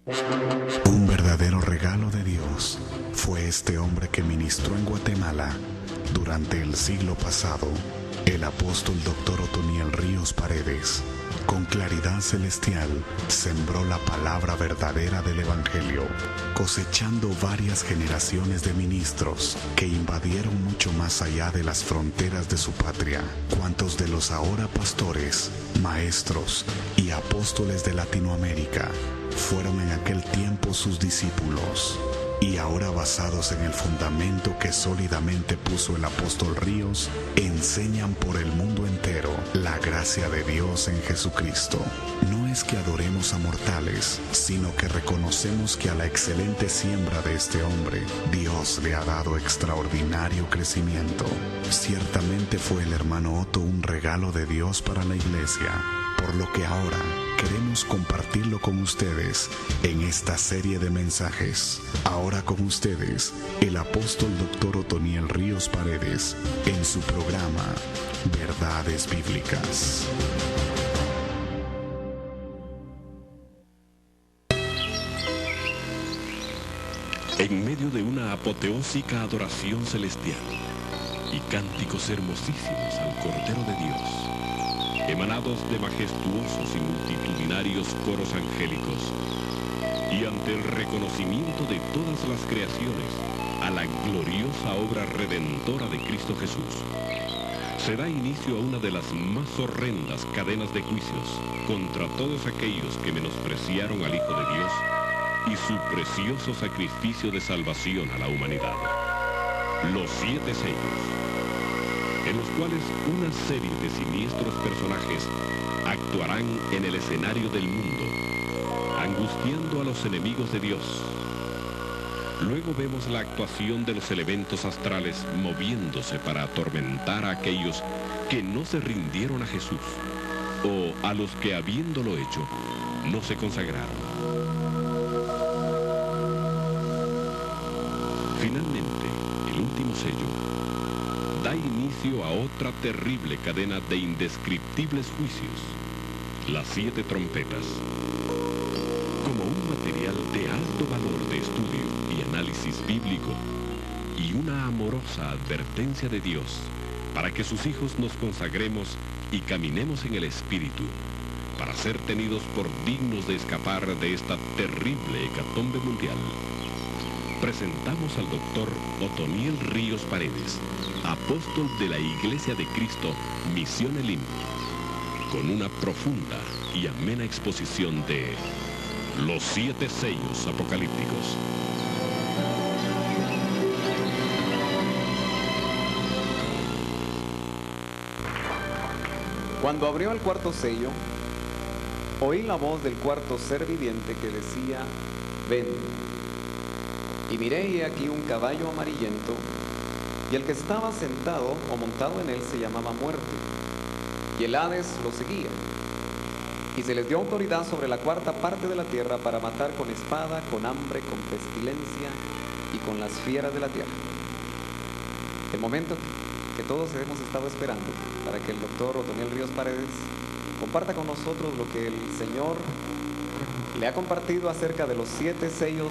Un verdadero regalo de Dios fue este hombre que ministró en Guatemala durante el siglo pasado, el apóstol Dr. Otoniel Ríos Paredes. Con claridad celestial sembró la palabra verdadera del Evangelio, cosechando varias generaciones de ministros que invadieron mucho más allá de las fronteras de su patria. Cuantos de los ahora pastores, maestros y apóstoles de Latinoamérica fueron en aquel tiempo sus discípulos, y ahora, basados en el fundamento que sólidamente puso el apóstol Ríos, enseñan por el mundo entero la gracia de Dios en Jesucristo. No es que adoremos a mortales, sino que reconocemos que a la excelente siembra de este hombre, Dios le ha dado extraordinario crecimiento. Ciertamente fue el hermano Otto un regalo de Dios para la iglesia, por lo que ahora queremos compartirlo con ustedes en esta serie de mensajes. Ahora con ustedes, el apóstol Dr. Otoniel Ríos Paredes, en su programa Verdades Bíblicas. En medio de una apoteósica adoración celestial y cánticos hermosísimos al Cordero de Dios, emanados de majestuosos y multitudinarios coros angélicos, y ante el reconocimiento de todas las creaciones a la gloriosa obra redentora de Cristo Jesús, se da inicio a una de las más horrendas cadenas de juicios contra todos aquellos que menospreciaron al Hijo de Dios y su precioso sacrificio de salvación a la humanidad. Los 7 sellos, en los cuales una serie de siniestros personajes actuarán en el escenario del mundo, angustiando a los enemigos de Dios. Luego vemos la actuación de los elementos astrales moviéndose para atormentar a aquellos que no se rindieron a Jesús, o a los que, habiéndolo hecho, no se consagraron. Finalmente, el último sello da inicio a otra terrible cadena de indescriptibles juicios, las 7 trompetas. Como un material de alto valor de estudio y análisis bíblico, y una amorosa advertencia de Dios para que sus hijos nos consagremos y caminemos en el Espíritu, para ser tenidos por dignos de escapar de esta terrible hecatombe mundial, presentamos al Dr. Otoniel Ríos Paredes, apóstol de la Iglesia de Cristo, Misión Elim, con una profunda y amena exposición de los 7 sellos apocalípticos. Cuando abrió el cuarto sello, oí la voz del cuarto ser viviente que decía: ven. Y miré, y aquí un caballo amarillento, y el que estaba sentado o montado en él se llamaba Muerte, y el Hades lo seguía. Y se les dio autoridad sobre la 4ª parte de la tierra para matar con espada, con hambre, con pestilencia y con las fieras de la tierra. El momento que todos hemos estado esperando para que el doctor Otoniel Ríos Paredes comparta con nosotros lo que el Señor le ha compartido acerca de los 7 sellos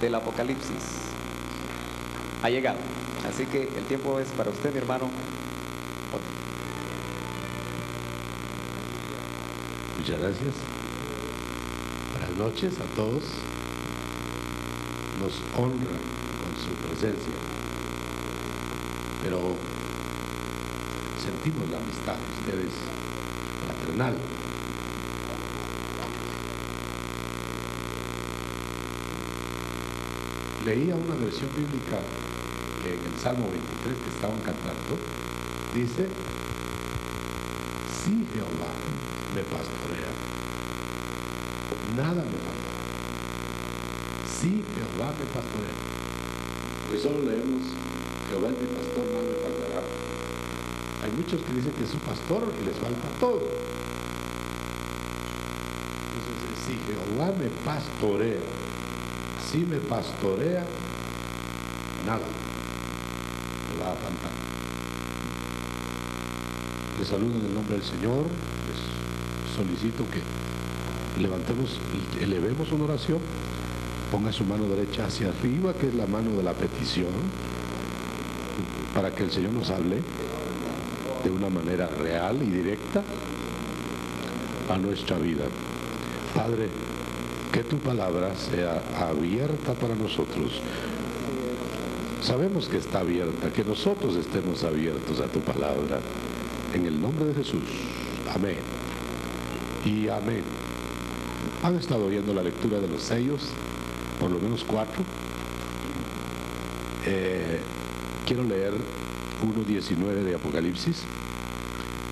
del Apocalipsis ha llegado. Así que el tiempo es para usted, mi hermano. Muchas gracias. Buenas noches a todos. Nos honra con su presencia, pero sentimos la amistad de ustedes fraternal. Leía una versión bíblica que en el Salmo 23 que estaban cantando dice: si Jehová me pastorea, nada me faltará. Si Jehová me pastorea. Pues solo leemos: Jehová es mi pastor, nada me faltará. Hay muchos que dicen que es su pastor y les falta todo. Entonces, si Jehová me pastorea, si me pastorea, nada me va a faltar. Les saludo en el nombre del Señor. Les solicito que elevemos una oración, ponga su mano derecha hacia arriba, que es la mano de la petición, para que el Señor nos hable de una manera real y directa a nuestra vida. Padre, que tu palabra sea abierta para nosotros. Sabemos que está abierta, que nosotros estemos abiertos a tu palabra. En el nombre de Jesús. Amén. Y amén. ¿Han estado oyendo la lectura de los sellos? Por lo menos 4. Quiero leer 1:19 de Apocalipsis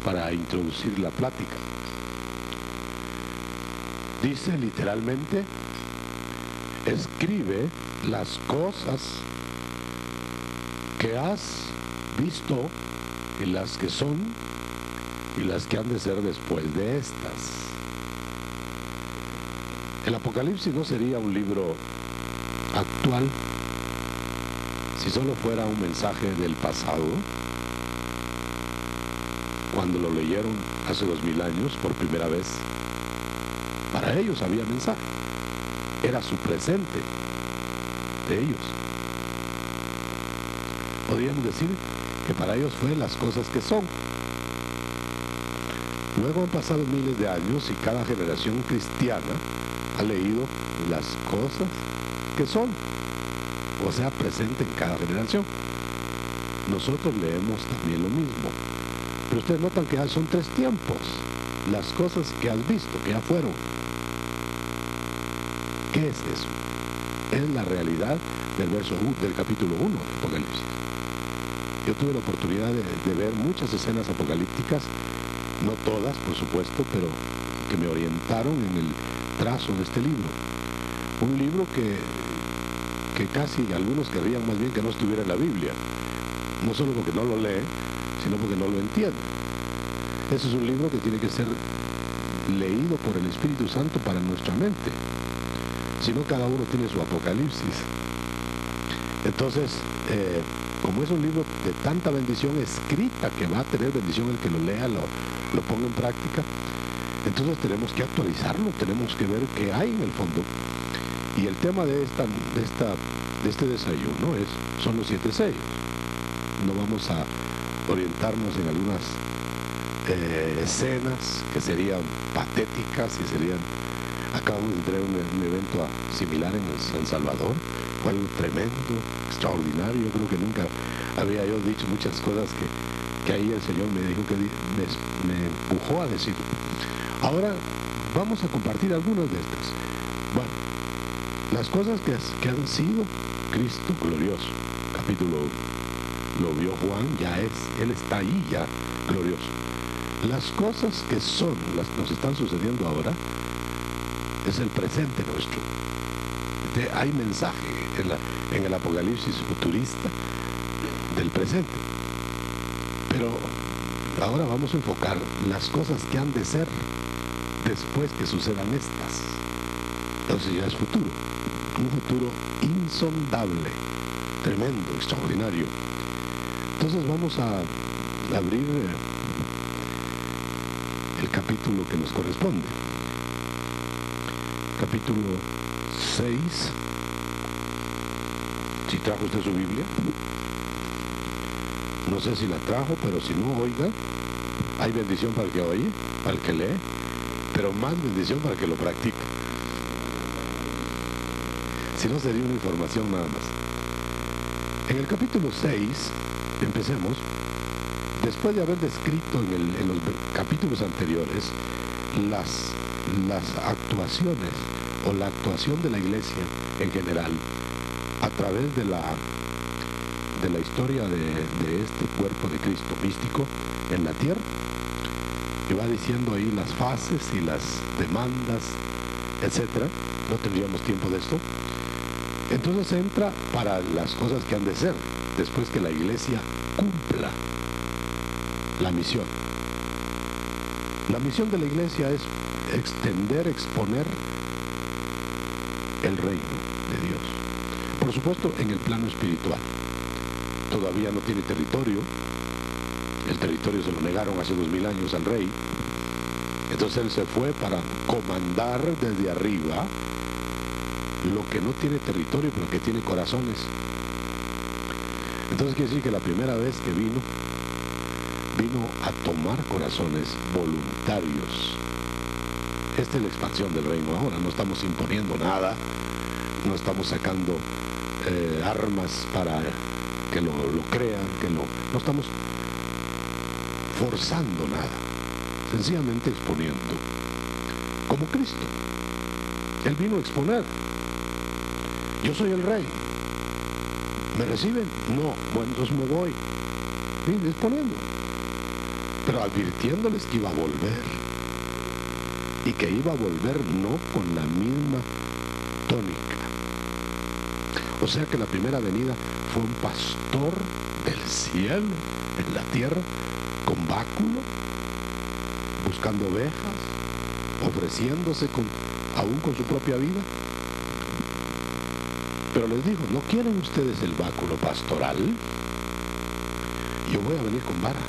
para introducir la plática. Dice literalmente: escribe las cosas que has visto y las que son y las que han de ser después de estas. El Apocalipsis no sería un libro actual si solo fuera un mensaje del pasado, cuando lo leyeron hace 2000 años por primera vez. Para ellos había mensaje, era su presente de ellos. Podríamos decir que para ellos fue las cosas que son. Luego han pasado miles de años y cada generación cristiana ha leído las cosas que son, o sea, presente en cada generación. Nosotros leemos también lo mismo, pero ustedes notan que son 3 tiempos. Las cosas que has visto, que ya fueron. ¿Qué es eso? Es la realidad del capítulo 1 de Apocalipsis. Yo tuve la oportunidad de ver muchas escenas apocalípticas, no todas, por supuesto, pero que me orientaron en el trazo de este libro. Un libro que casi algunos querrían más bien que no estuviera en la Biblia, no solo porque no lo leen, sino porque no lo entienden. Ese es un libro que tiene que ser leído por el Espíritu Santo para nuestra mente. Si no, cada uno tiene su apocalipsis. Entonces, como es un libro de tanta bendición escrita, que va a tener bendición el que lo lea, lo ponga en práctica, entonces tenemos que actualizarlo, tenemos que ver qué hay en el fondo. Y el tema de este desayuno son los 7 sellos. No vamos a orientarnos en algunas escenas que serían patéticas y serían... Acabamos de tener un evento similar en San Salvador, fue algo tremendo, extraordinario. Yo creo que nunca había yo dicho muchas cosas que ahí el Señor me dijo, que me empujó a decir. Ahora vamos a compartir algunas de estas. Bueno, las cosas que han sido Cristo glorioso, capítulo 1, lo vio Juan, Él está ahí ya glorioso. Las cosas que son, las que nos están sucediendo ahora, es el presente nuestro. Hay mensaje en el Apocalipsis futurista del presente. Pero ahora vamos a enfocar las cosas que han de ser después que sucedan estas. Entonces ya es futuro. Un futuro insondable, tremendo, extraordinario. Entonces vamos a abrir el capítulo que nos corresponde. Capítulo 6. Si trajo usted su Biblia, no sé si la trajo, pero si no, oiga, hay bendición para el que oye, para el que lee, pero más bendición para el que lo practica. Si no, sería una información nada más. En el capítulo 6, empecemos, después de haber descrito en los capítulos anteriores las actuaciones o la actuación de la iglesia en general a través de la historia de este cuerpo de Cristo místico en la tierra, y va diciendo ahí las fases y las demandas, etcétera. No tendríamos tiempo de esto. Entonces entra para las cosas que han de ser después que la iglesia cumpla la misión. La misión de la iglesia es extender, exponer el reino de Dios. Por supuesto, en el plano espiritual. Todavía no tiene territorio. El territorio se lo negaron hace 2000 años al rey. Entonces él se fue para, como mandar desde arriba lo que no tiene territorio, pero que tiene corazones. Entonces quiere decir que la primera vez que vino a tomar corazones voluntarios. Esta es la expansión del reino ahora. No estamos imponiendo nada, no estamos sacando armas para que lo crean, no estamos forzando nada, sencillamente exponiendo, como Cristo. Él vino a exponer. Yo soy el rey. ¿Me reciben? No. Bueno, entonces me voy. Vine exponiendo, pero advirtiéndoles que iba a volver, y que iba a volver no con la misma tónica. O sea que la primera venida fue un pastor del cielo en la tierra, con báculo, buscando ovejas, ofreciéndose aún con su propia vida. Pero les dijo, ¿no quieren ustedes el báculo pastoral? Yo voy a venir con vara.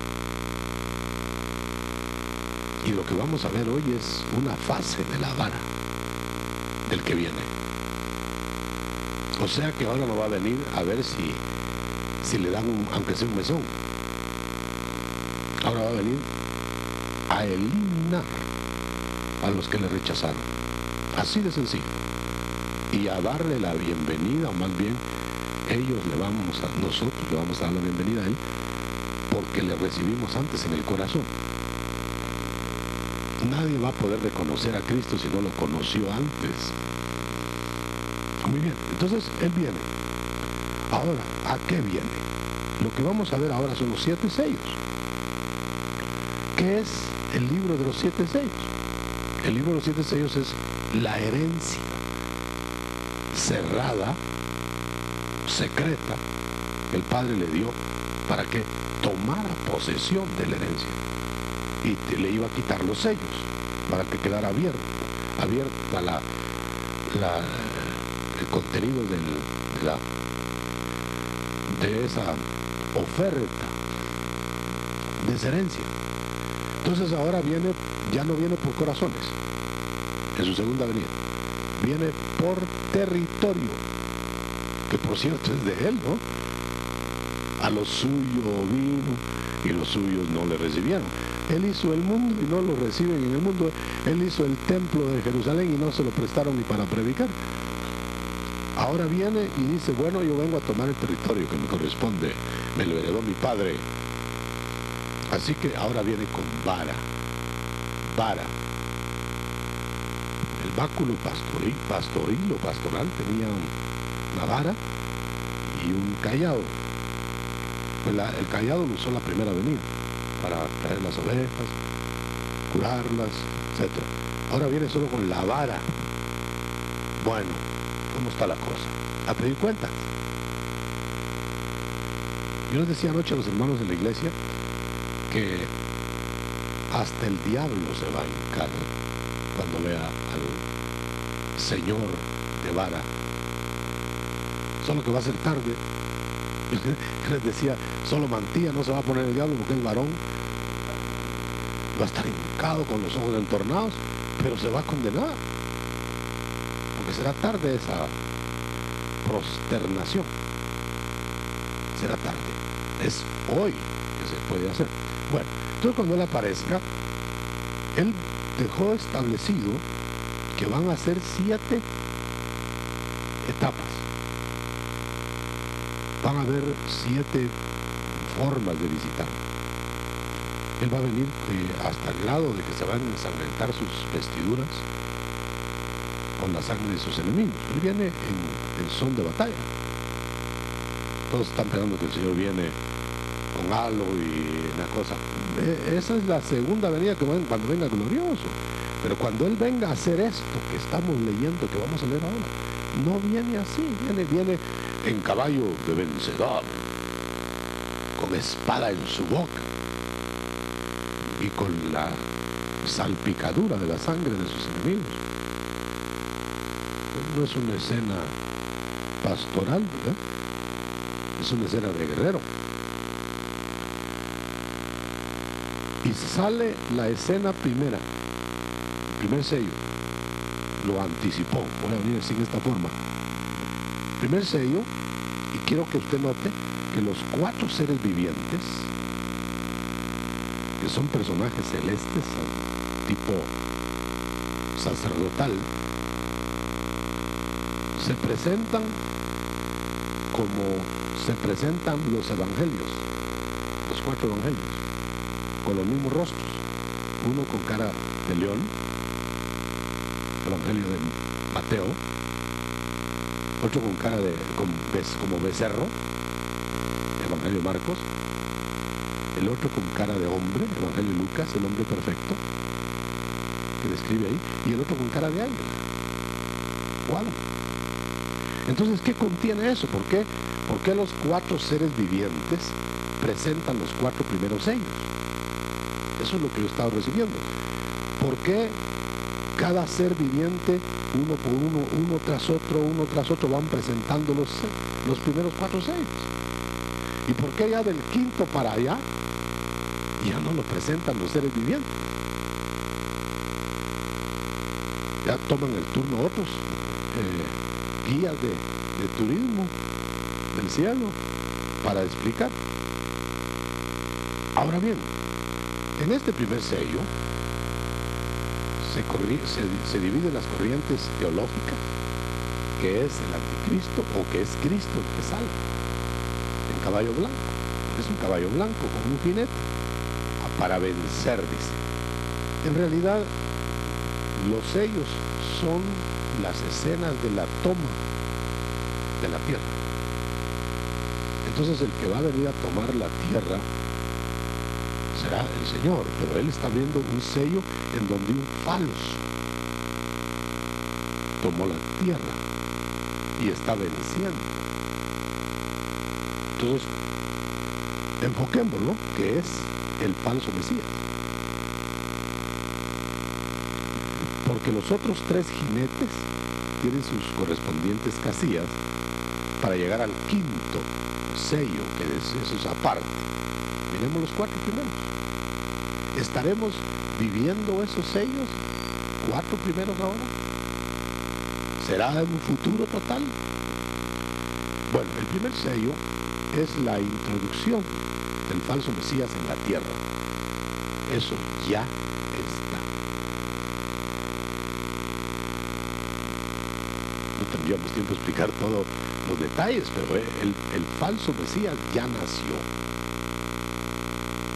Y lo que vamos a ver hoy es una fase de la vara del que viene. O sea que ahora no va a venir a ver si le dan aunque sea un mesón. Ahora va a venir a eliminar a los que le rechazaron. Así de sencillo. Y a darle la bienvenida, o más bien nosotros le vamos a dar la bienvenida a él, porque le recibimos antes en el corazón. Nadie va a poder reconocer a Cristo si no lo conoció antes. Muy bien, entonces Él viene. Ahora, ¿a qué viene? Lo que vamos a ver ahora son los 7 sellos. ¿Qué es el libro de los 7 sellos? El libro de los 7 sellos es la herencia cerrada, secreta, que el Padre le dio para que tomara posesión de la herencia. Y le iba a quitar los sellos para que quedara abierta el contenido de esa oferta, de esa herencia. Entonces ahora ya no viene por corazones, en su segunda venida, viene por territorio, que por cierto es de Él, ¿no? A lo suyo vino y los suyos no le recibieron. Él hizo el mundo y no lo reciben en el mundo. Él hizo el templo de Jerusalén y no se lo prestaron ni para predicar. Ahora viene y dice, bueno, yo vengo a tomar el territorio que me corresponde, me lo heredó mi padre. Así que ahora viene con vara. El báculo pastoril o pastoral tenía una vara y un cayado. Pues el cayado lo usó la primera venida para traer las ovejas, curarlas, etc. Ahora viene solo con la vara. Bueno, ¿cómo está la cosa? A pedir cuentas. Yo les decía anoche a los hermanos de la iglesia que hasta el diablo se va a hincar cuando vea al Señor de vara. Solo que va a ser tarde. Yo les decía, solo mantilla no se va a poner el diablo porque es varón. Va a estar hincado con los ojos entornados, pero se va a condenar. Porque será tarde esa prosternación. Será tarde. Es hoy que se puede hacer. Bueno, entonces cuando Él aparezca, Él dejó establecido que van a ser 7 etapas. Van a haber 7 formas de visitarlo. Él va a venir hasta el grado de que se van a ensangrentar sus vestiduras con la sangre de sus enemigos. Él viene en son de batalla. Todos están pensando que el Señor viene con halo y una cosa. Esa es la segunda venida cuando venga glorioso. Pero cuando Él venga a hacer esto que estamos leyendo, que vamos a leer ahora, no viene así. Viene en caballo de vencedor, con espada en su boca y con la salpicadura de la sangre de sus enemigos. No es una escena pastoral, ¿verdad? Es una escena de guerrero. Y sale la escena primera, el primer sello, lo anticipó. Voy a venir así en esta forma. Primer sello, y quiero que usted note que los 4 seres vivientes, que son personajes celestes, tipo sacerdotal, se presentan como se presentan los evangelios, los 4 evangelios, con los mismos rostros, uno con cara de león, evangelio de Mateo, otro con cara de como becerro, evangelio de Marcos, el otro con cara de hombre, evangelio de Lucas, el hombre perfecto que describe ahí, y el otro con cara de ángel, Juan. Entonces, ¿qué contiene eso? ¿Por qué los 4 seres vivientes presentan los 4 primeros sellos? Eso es lo que yo he estado recibiendo. ¿Por qué cada ser viviente, uno por uno, uno tras otro, van presentando los primeros 4 sellos? ¿Y por qué ya del 5º para allá ya no lo presentan los seres vivientes? Ya toman el turno otros guías de turismo del cielo para explicar. Ahora bien, en este primer sello se dividen las corrientes teológicas, que es el anticristo o que es Cristo el que sale en caballo blanco. Es un caballo blanco con un jinete para vencer, dice. En realidad, los sellos son las escenas de la toma de la tierra. Entonces el que va a venir a tomar la tierra será el Señor, pero él está viendo un sello en donde un falso tomó la tierra y está venciendo. Entonces, enfoquémoslo, que es el falso Mesías. Porque los otros 3 jinetes tienen sus correspondientes casillas para llegar al 5º sello, que eso es aparte. Miremos los 4 primeros. ¿Estaremos viviendo esos sellos? 4 primeros ahora. ¿Será en un futuro total? Bueno, el primer sello es la introducción del falso Mesías en la tierra. Eso ya está. No tendríamos tiempo de explicar todos los detalles, pero el falso Mesías ya nació.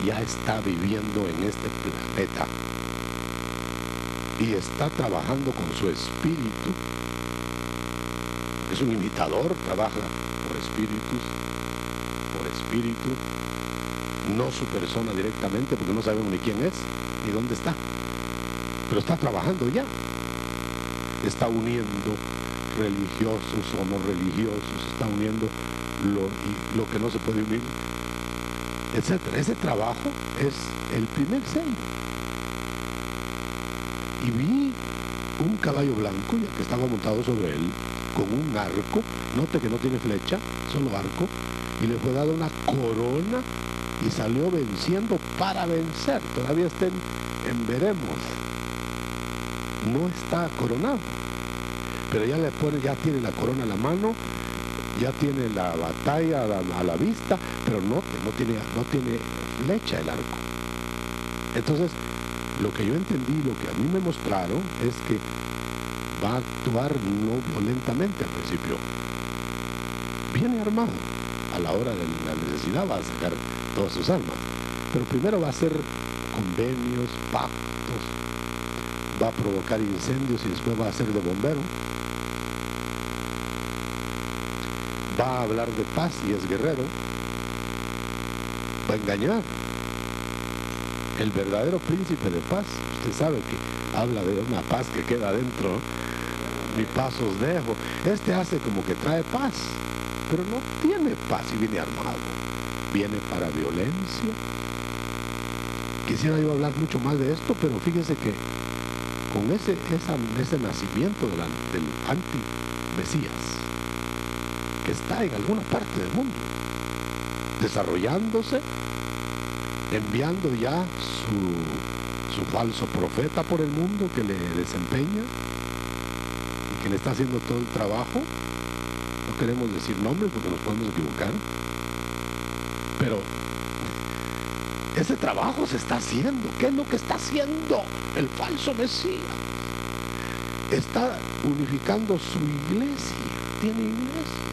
Ya está viviendo en este planeta y está trabajando con su espíritu. Es un imitador, trabaja por espíritu, no su persona directamente, porque no sabemos ni quién es ni dónde está, pero está trabajando ya. Está uniendo religiosos o no religiosos, está uniendo lo que no se puede unir, etcétera. Ese trabajo es el primer sello. Y vi un caballo blanco, ya que estaba montado sobre él, con un arco. Note que no tiene flecha, solo arco, y le fue dada una corona y salió venciendo para vencer. Todavía está en veremos, no está coronado, pero ya tiene la corona en la mano, ya tiene la batalla a la vista, pero no tiene flecha el arco. Entonces, lo que yo entendí, lo que a mí me mostraron, es que va a actuar no violentamente al principio. Viene armado, a la hora de la necesidad va a sacar todas sus armas, pero primero va a hacer convenios, pactos, va a provocar incendios y después va a hacer de bombero. Va a hablar de paz y es guerrero. Va a engañar. El verdadero príncipe de paz, usted sabe que habla de una paz que queda adentro. Mi paz os dejo. Este hace como que trae paz, pero no tiene paz y viene armado. Viene para violencia. Quisiera yo hablar mucho más de esto, pero fíjese que con ese nacimiento del anti-Mesías, que está en alguna parte del mundo, desarrollándose, enviando ya su falso profeta por el mundo que le desempeña, quien está haciendo todo el trabajo. No queremos decir nombres porque nos podemos equivocar, pero ese trabajo se está haciendo. ¿Qué es lo que está haciendo el falso Mesías? Está unificando su iglesia. Tiene iglesia.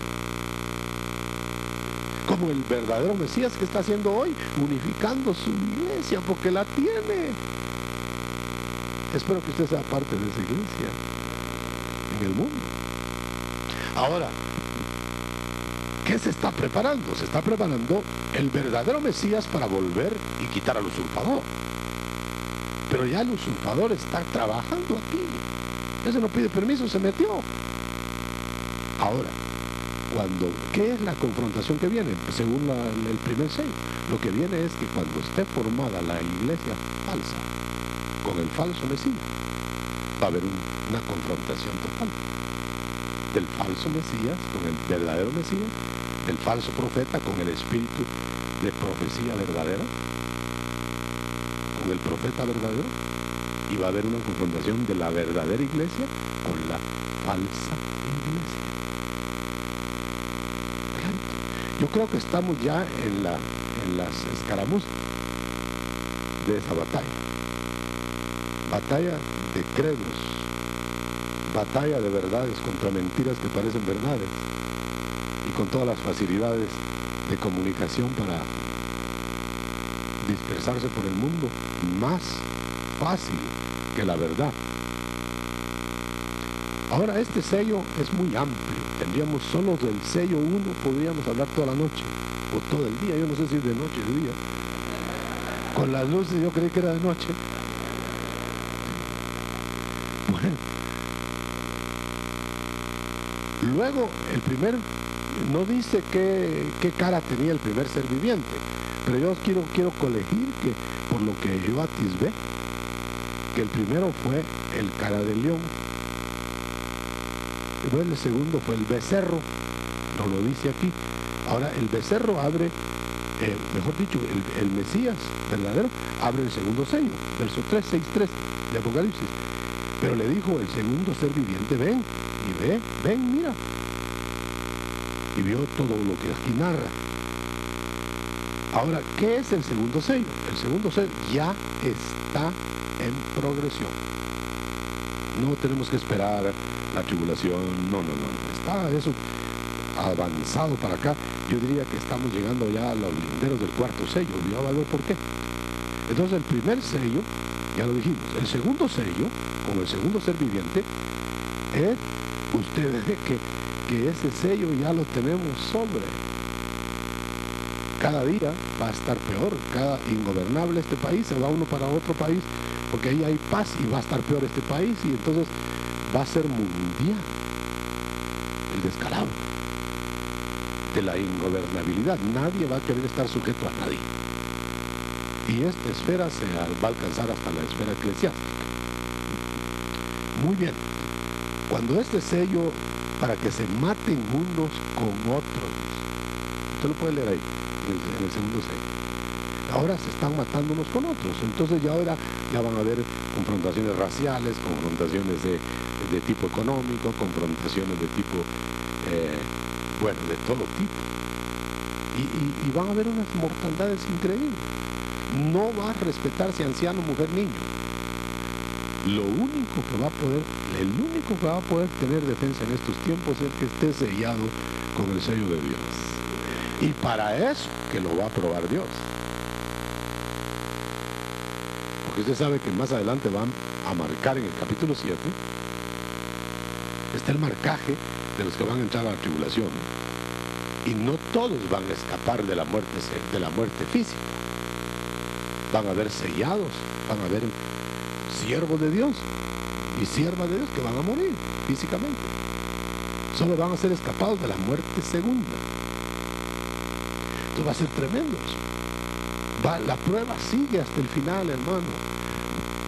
Como el verdadero Mesías que está haciendo hoy, unificando su iglesia, porque la tiene. Espero que usted sea parte de esa iglesia en el mundo. Ahora, ¿qué se está preparando? Se está preparando el verdadero Mesías para volver y quitar al usurpador. Pero ya el usurpador está trabajando aquí. Ese no pide permiso, se metió. Ahora, ¿qué es la confrontación que viene? Según el primer sello, lo que viene es que cuando esté formada la iglesia falsa con el falso Mesías, va a haber una confrontación total del falso Mesías con el verdadero Mesías, del falso profeta con el espíritu de profecía verdadera, con el profeta verdadero, y va a haber una confrontación de la verdadera iglesia con la falsa iglesia. Yo creo que estamos ya en las escaramuzas de esa batalla. Batalla de credos, batalla de verdades contra mentiras que parecen verdades, y con todas las facilidades de comunicación para dispersarse por el mundo, más fácil que la verdad. Ahora, este sello es muy amplio. Tendríamos solo del sello 1, podríamos hablar toda la noche o todo el día. Yo no sé si de noche o de día. Con las luces yo creí que era de noche. Bueno, luego el primer, no dice qué cara tenía el primer ser viviente, pero yo quiero colegir que por lo que yo atisbé, que el primero fue el cara de león. Después el segundo fue el becerro, no lo dice aquí. Ahora el becerro abre, mejor dicho, el Mesías verdadero abre el segundo sello, verso 3, 6, 3 de Apocalipsis. Pero le dijo el segundo ser viviente, ven, y ven, mira. Y vio todo lo que aquí narra. Ahora, ¿qué es el segundo sello? El segundo sello ya está en progresión. No tenemos que esperar la tribulación, no. Está eso avanzado para acá. Yo diría que estamos llegando ya a los linderos del cuarto sello. Ya va a ver por qué. Entonces el primer sello, ya lo dijimos. El segundo sello, con el segundo ser viviente, usted ve que ese sello ya lo tenemos sobre. Cada día va a estar peor, cada ingobernable este país, se va uno para otro país, porque ahí hay paz y va a estar peor este país, y entonces va a ser mundial el descalabro de la ingobernabilidad. Nadie va a querer estar sujeto a nadie. Y esta esfera se va a alcanzar hasta la esfera eclesiástica. Muy bien. Cuando este sello, para que se maten unos con otros, usted lo puede leer ahí, en el segundo sello. Ahora se están matando unos con otros. Entonces ya van a haber confrontaciones raciales, confrontaciones de tipo económico, confrontaciones de tipo, de todo tipo. Y van a haber unas mortandades increíbles. No va a respetarse anciano, mujer, niño. El único que va a poder tener defensa en estos tiempos es que esté sellado con el sello de Dios. Y para eso que lo va a aprobar Dios. Porque usted sabe que más adelante van a marcar en el capítulo 7, está el marcaje de los que van a entrar a la tribulación. Y no todos van a escapar de la muerte física. Van a haber sellados, van a haber siervos de Dios y siervas de Dios que van a morir físicamente. Solo van a ser escapados de la muerte segunda. Esto va a ser tremendo. La prueba sigue hasta el final, hermano.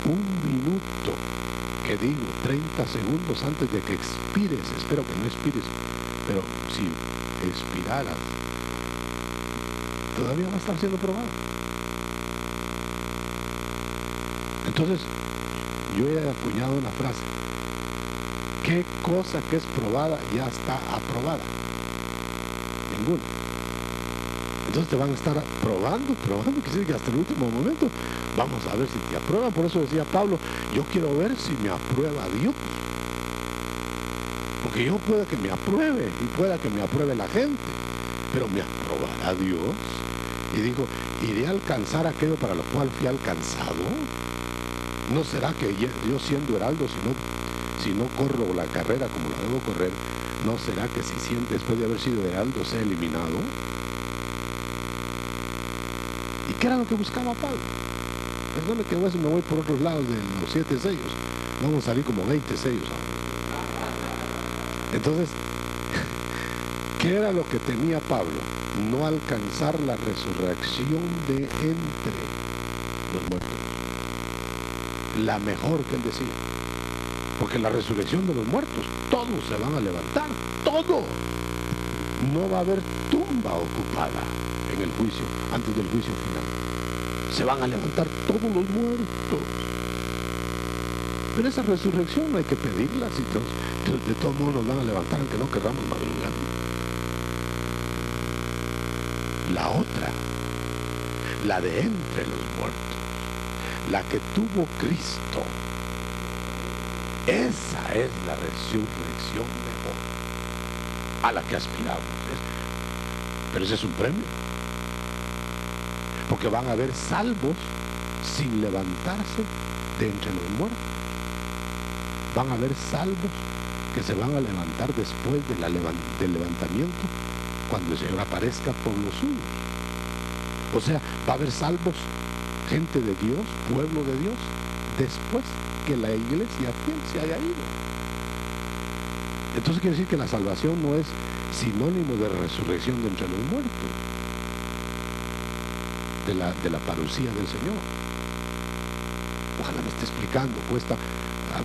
Un minuto, 30 segundos antes de que expires, espero que no expires, pero si expiraras, todavía va a estar siendo probado. Entonces, yo he acuñado una frase ¿Qué cosa que es probada ya está aprobada? Ninguna. Entonces te van a estar probando, que sí, que hasta el último momento vamos a ver si te aprueban. Por eso decía Pablo, yo quiero ver si me aprueba Dios. Porque yo pueda que me apruebe y pueda que me apruebe la gente, pero me aprobará Dios. Y dijo, iré a alcanzar aquello para lo cual fui alcanzado. ¿No será que yo siendo heraldo, si no corro la carrera como la debo correr, no será que si después de haber sido heraldo sea eliminado? ¿Y qué era lo que buscaba Pablo? Perdóname que a veces me voy por otros lados de los 7 sellos. Vamos a salir como 20 sellos ahora. Entonces, ¿qué era lo que temía Pablo? No alcanzar la resurrección de entre los muertos. La mejor que él decía. Porque la resurrección de los muertos, todos se van a levantar. ¡Todo! No va a haber tumba ocupada en el juicio, antes del juicio final. Se van a levantar todos los muertos. Pero esa resurrección no hay que pedirla, si de todos modos nos van a levantar aunque no querramos madrugar. La otra, la de entre los muertos, la que tuvo Cristo, esa es la resurrección mejor a la que aspiramos. Pero ese es un premio, porque van a haber salvos sin levantarse de entre los muertos. Van a haber salvos que se van a levantar después del levantamiento, cuando el Señor aparezca por los suyos. O sea, va a haber salvos, gente de Dios, pueblo de Dios, después que la iglesia fiel se haya ido. Entonces quiere decir que la salvación no es sinónimo de resurrección de entre los muertos, de la parucía del Señor. Ojalá me esté explicando,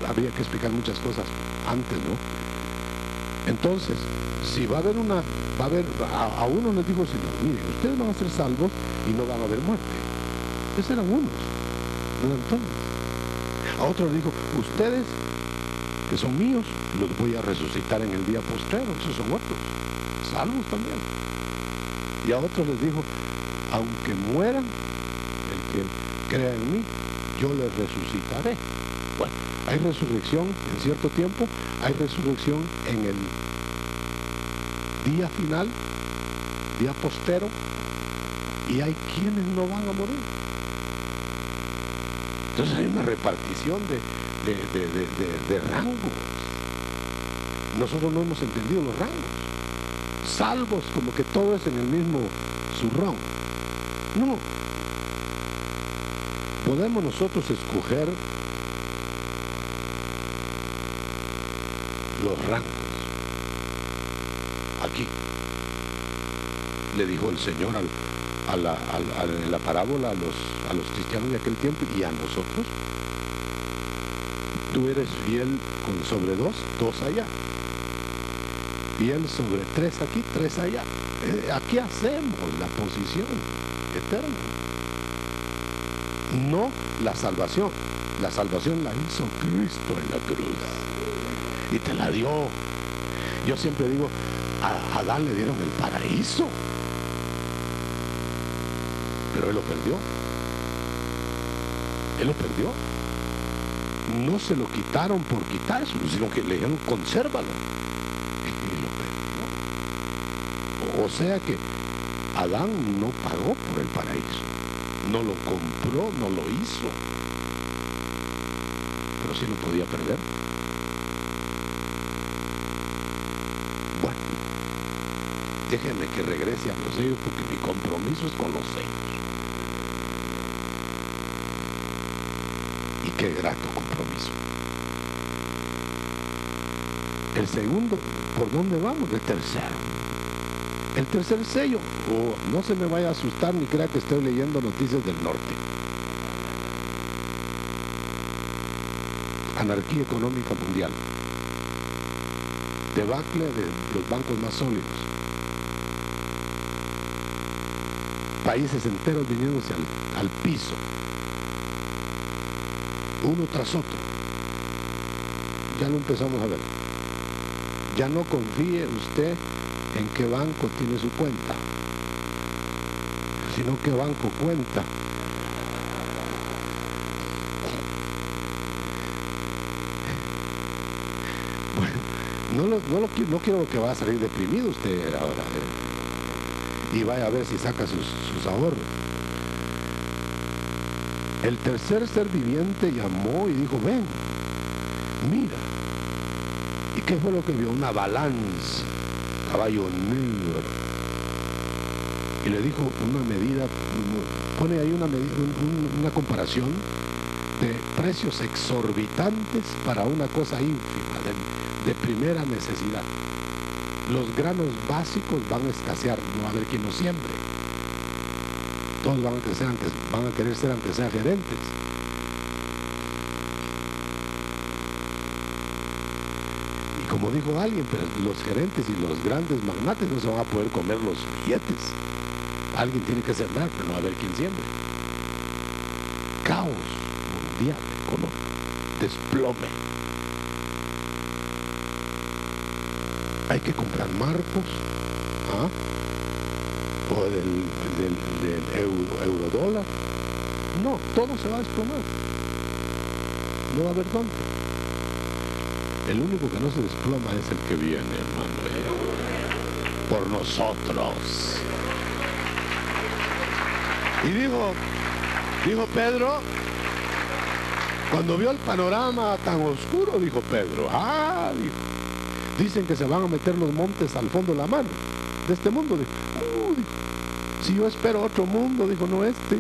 habría que explicar muchas cosas antes, ¿no? Entonces, si va a haber a unos les dijo el Señor, miren, ustedes van a ser salvos y no van a haber muerte. Esos eran unos, no eran todos. A otros les dijo, ustedes que son míos, los voy a resucitar en el día postrero. Esos son muertos, salvos también. Y a otros les dijo, aunque mueran, el que crea en mí, yo les resucitaré. Bueno, hay resurrección en cierto tiempo, hay resurrección en el día final, día postero, y hay quienes no van a morir. Entonces hay una repartición de rangos. Nosotros no hemos entendido los rangos. Salvos, como que todo es en el mismo zurrón. No. Podemos nosotros escoger los rangos. Aquí le dijo el Señor en la parábola a los cristianos de aquel tiempo y a nosotros: tú eres fiel sobre 2 allá, fiel sobre 3 aquí, 3 allá. Aquí hacemos la posición eterna, no la salvación. La salvación la hizo Cristo en la cruz y te la dio. Yo siempre digo, a Adán le dieron el paraíso, pero él lo perdió. Él lo perdió. No se lo quitaron por quitárselo, sino que le dijeron, consérvalo. Y lo perdió. O sea que Adán no pagó por el paraíso, no lo compró, no lo hizo, pero sí lo podía perder. Bueno, déjenme que regrese a los sellos, porque mi compromiso es con los sellos. Y qué grato compromiso. El segundo, ¿por dónde vamos? El tercero. El tercer sello, no se me vaya a asustar ni crea que estoy leyendo Noticias del Norte. Anarquía económica mundial. Debacle de los bancos más sólidos. Países enteros viniéndose al piso, uno tras otro. Ya lo empezamos a ver. Ya no confíe usted en qué banco tiene su cuenta, sino qué banco cuenta. Bueno, no quiero que vaya a salir deprimido usted ahora, y vaya a ver si saca sus ahorros. El tercer ser viviente llamó y dijo: ven, mira. ¿Y qué fue lo que vio? Una balanza, caballo negro. Y le dijo una medida, pone ahí una comparación de precios exorbitantes para una cosa ínfima, de primera necesidad. Los granos básicos van a escasear, no va a haber quien los siembre. Todos van a querer ser aunque sean gerentes. Y como dijo alguien, pero los gerentes y los grandes magnates no se van a poder comer los billetes. Alguien tiene que sembrar, pero no va a haber quien siembre. Caos mundial económico, desplome. Hay que comprar marcos, o del euro dólar. No, todo se va a desplomar. No va a haber dónde. El único que no se desploma es el que viene, hermano, por nosotros. Y dijo Pedro, cuando vio el panorama tan oscuro, dijo Pedro, dijo, dicen que se van a meter los montes al fondo de la mano de este mundo. Dijo, si yo espero otro mundo, dijo, no este.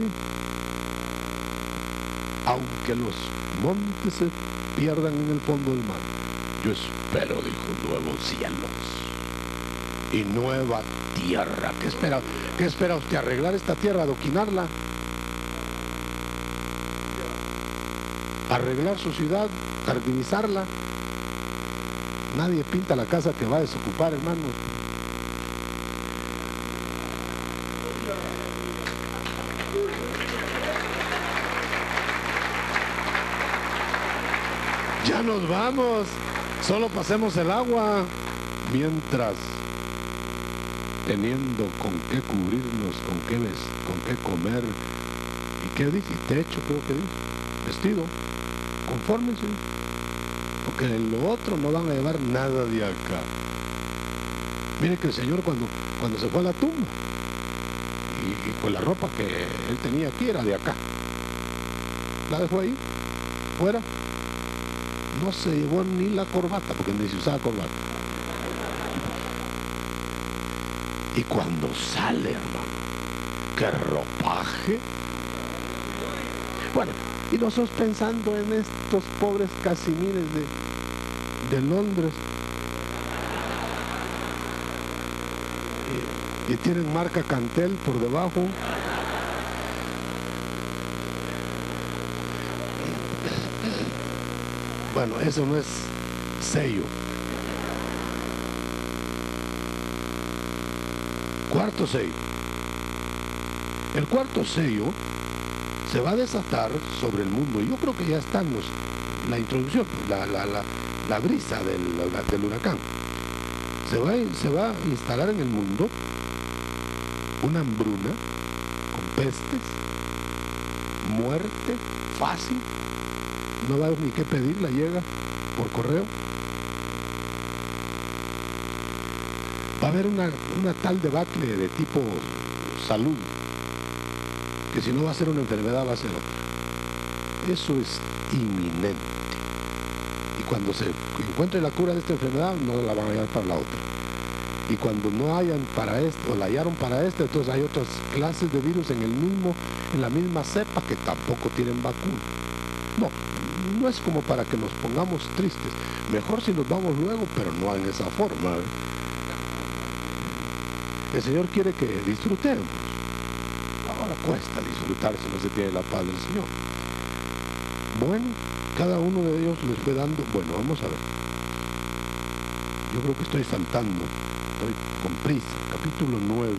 Aunque los montes se pierdan en el fondo del mar, yo espero, dijo, nuevos cielos y nueva tierra. ¿Qué espera usted? ¿Arreglar esta tierra, adoquinarla? ¿Arreglar su ciudad, jardinizarla? Nadie pinta la casa que va a desocupar, hermano. Ya nos vamos, solo pasemos el agua, mientras teniendo con qué cubrirnos, con qué comer, y qué dice, techo, creo que dice, vestido, confórmense, porque en lo otro no van a llevar nada de acá. Mire que el Señor cuando se fue a la tumba, y pues la ropa que él tenía aquí era de acá, la dejó ahí, fuera. No se llevó ni la corbata, porque ni se usaba corbata. Y cuando sale, hermano, qué ropaje. Bueno, y nosotros pensando en estos pobres casimires de Londres, y tienen marca Cantel por debajo. Bueno, eso no es sello. Cuarto sello. El cuarto sello se va a desatar sobre el mundo. Yo creo que ya está en la introducción, la brisa del huracán. Se va a instalar en el mundo una hambruna con pestes, muerte fácil. No va a haber ni qué pedirla, llega por correo. Va a haber una tal debacle de tipo salud, que si no va a ser una enfermedad va a ser otra. Eso es inminente. Y cuando se encuentre la cura de esta enfermedad, no la van a hallar para la otra. Y cuando no hayan para esto, o la hallaron para esto, entonces hay otras clases de virus en la misma cepa que tampoco tienen vacuna. No es como para que nos pongamos tristes. Mejor si nos vamos luego, pero no en esa forma. El Señor quiere que disfrutemos. Ahora cuesta disfrutar si no se tiene la paz del Señor. Bueno, cada uno de ellos les fue dando. Bueno, vamos a ver. Yo creo que estoy saltando. Estoy con prisa. Capítulo 9,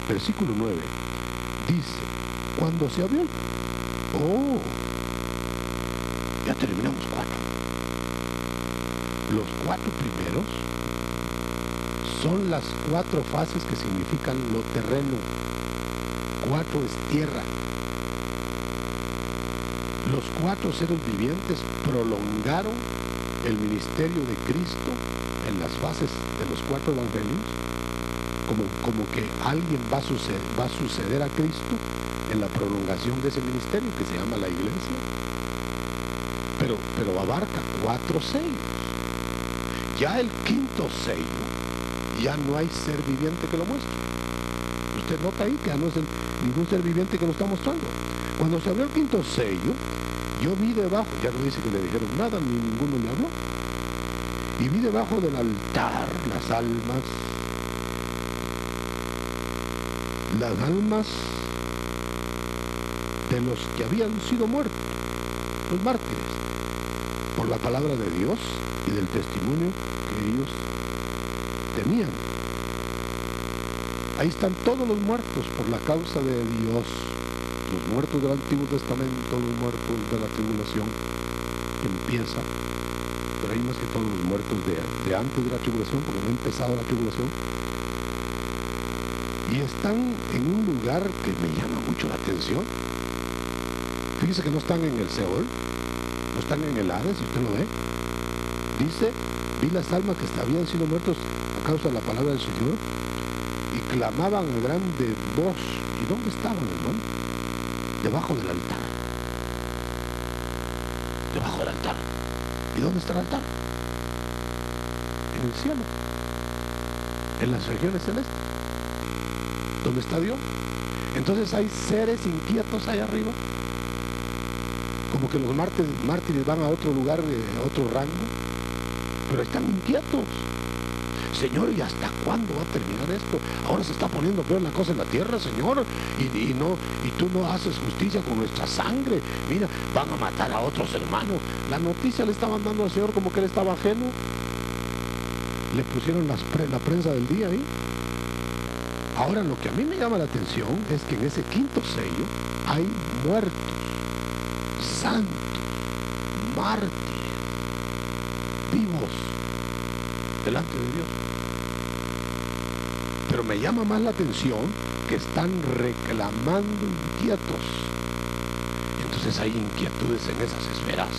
versículo 9. Dice, cuando se abrió ya terminamos 4. Los 4 primeros son las 4 fases que significan lo terreno. 4 es tierra. Los 4 seres vivientes prolongaron el ministerio de Cristo en las fases de los 4 evangelios, como que alguien va a suceder a Cristo en la prolongación de ese ministerio que se llama la iglesia, pero abarca 4 sellos. Ya el 5.º sello, ya no hay ser viviente que lo muestre. Usted nota ahí que ya no es ningún ser viviente que lo está mostrando. Cuando se abrió el 5.º sello, yo vi debajo, ya no dice que le dijeron nada, ni ninguno le habló, y vi debajo del altar las almas de los que habían sido muertos, los mártires, por la palabra de Dios y del testimonio que ellos tenían. Ahí están todos los muertos por la causa de Dios, los muertos del Antiguo Testamento, los muertos de la tribulación que empieza, pero hay más que todos los muertos de antes de la tribulación, porque no ha empezado la tribulación. Y están en un lugar que me llama mucho la atención. Fíjese que no están en el Seol, no están en el Hades, si usted lo ve. Dice, vi las almas que habían sido muertos a causa de la palabra del Señor y clamaban a grande voz. ¿Y dónde estaban, hermano? Debajo del altar. Debajo del altar. ¿Y dónde está el altar? En el cielo, en las regiones celestes, donde está Dios. Entonces hay seres inquietos ahí arriba, como que los mártires van a otro lugar, a otro rango, pero están inquietos. Señor, ¿y hasta cuándo va a terminar esto? Ahora se está poniendo peor la cosa en la tierra, Señor, y tú no haces justicia con nuestra sangre. Mira, van a matar a otros hermanos. La noticia le estaban dando al Señor como que él estaba ajeno. Le pusieron la prensa del día ahí. Ahora, lo que a mí me llama la atención es que en ese 5.º sello hay muertos, santos, mártires, vivos delante de Dios. Pero me llama más la atención que están reclamando inquietos. Entonces hay inquietudes en esas esferas.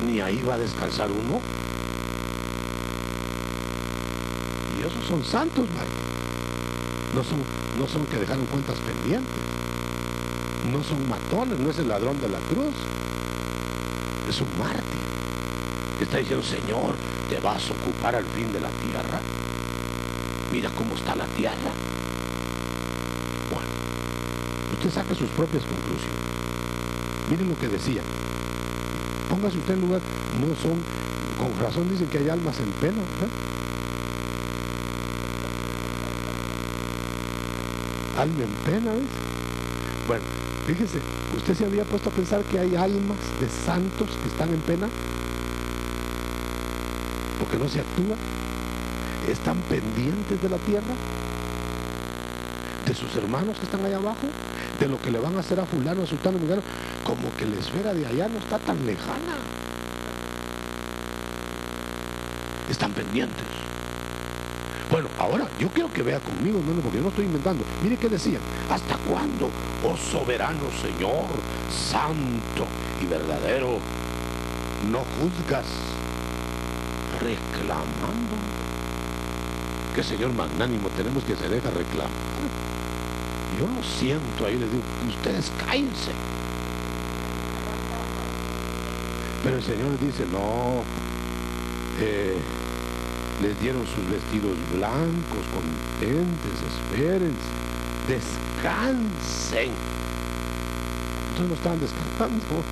Ni ahí va a descansar uno. Y esos son santos, mártires. No son que dejaron cuentas pendientes. No son matones, no es el ladrón de la cruz. Es un mártir que está diciendo, Señor, ¿te vas a ocupar al fin de la tierra? Mira cómo está la tierra. Bueno, usted saca sus propias conclusiones. Miren lo que decía. Póngase usted en lugar, no son, con razón dicen que hay almas en pena, ¿eh? Alma en pena, ¿ves? Bueno, fíjese, usted se había puesto a pensar que hay almas de santos que están en pena porque no se actúa, están pendientes de la tierra, de sus hermanos que están allá abajo, de lo que le van a hacer a fulano, a sultano, a mengano, como que la esfera de allá no está tan lejana. Están pendientes. Bueno, ahora yo quiero que vea conmigo, hermano, porque yo no estoy inventando. Mire qué decía: ¿hasta cuándo, oh soberano Señor, santo y verdadero, no juzgas, reclamando? ¿Qué Señor magnánimo tenemos que se deja reclamar? Yo lo siento, ahí les digo, ustedes cállense. Pero el Señor dice, no, les dieron sus vestidos blancos, contentes, espérense, descansen. Entonces no estaban descansando.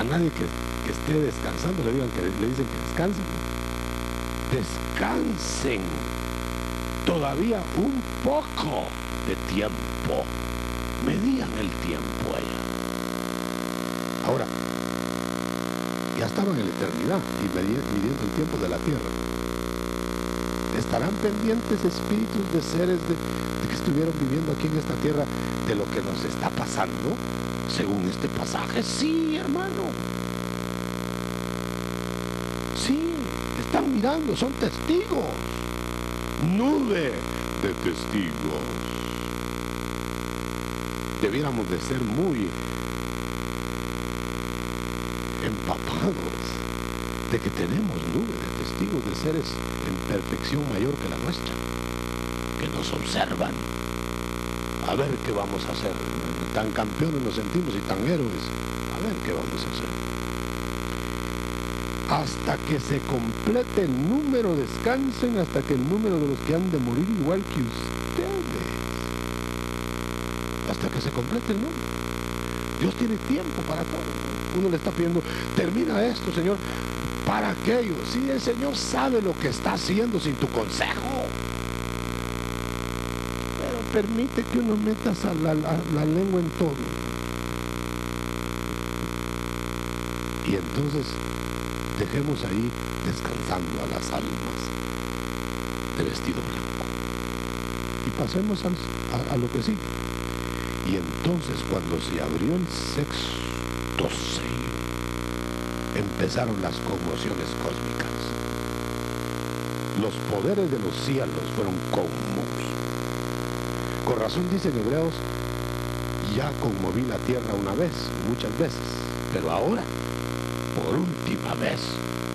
A nadie que esté descansando le dicen que descansen. Descansen todavía un poco de tiempo. Medían el tiempo allá. Ahora, ya estaban en la eternidad y midiendo el tiempo de la tierra. ¿Estarán pendientes espíritus de seres de que estuvieron viviendo aquí en esta tierra de lo que nos está pasando? Según este pasaje, sí, hermano. Sí, están mirando, son testigos. Nube de testigos. Debiéramos de ser muy empapados de que tenemos nube de testigos de seres en perfección mayor que la nuestra, que nos observan. A ver qué vamos a hacer. Tan campeones nos sentimos y tan héroes. A ver qué vamos a hacer. Hasta que se complete el número, descansen hasta que el número de los que han de morir igual que ustedes. Hasta que se complete el número. Dios tiene tiempo para todo. Uno le está pidiendo, termina esto, Señor, para aquello. Sí, el Señor sabe lo que está haciendo sin tu consejo. Pero permite que uno meta la lengua en todo. Y entonces dejemos ahí descansando a las almas de vestido blanco. Y pasemos a lo que sigue. Y entonces cuando se abrió el sexto sello, empezaron las conmociones cósmicas. Los poderes de los cielos fueron conmovidos. Con razón dicen Hebreos, ya conmoví la tierra una vez, muchas veces, pero ahora, por última vez,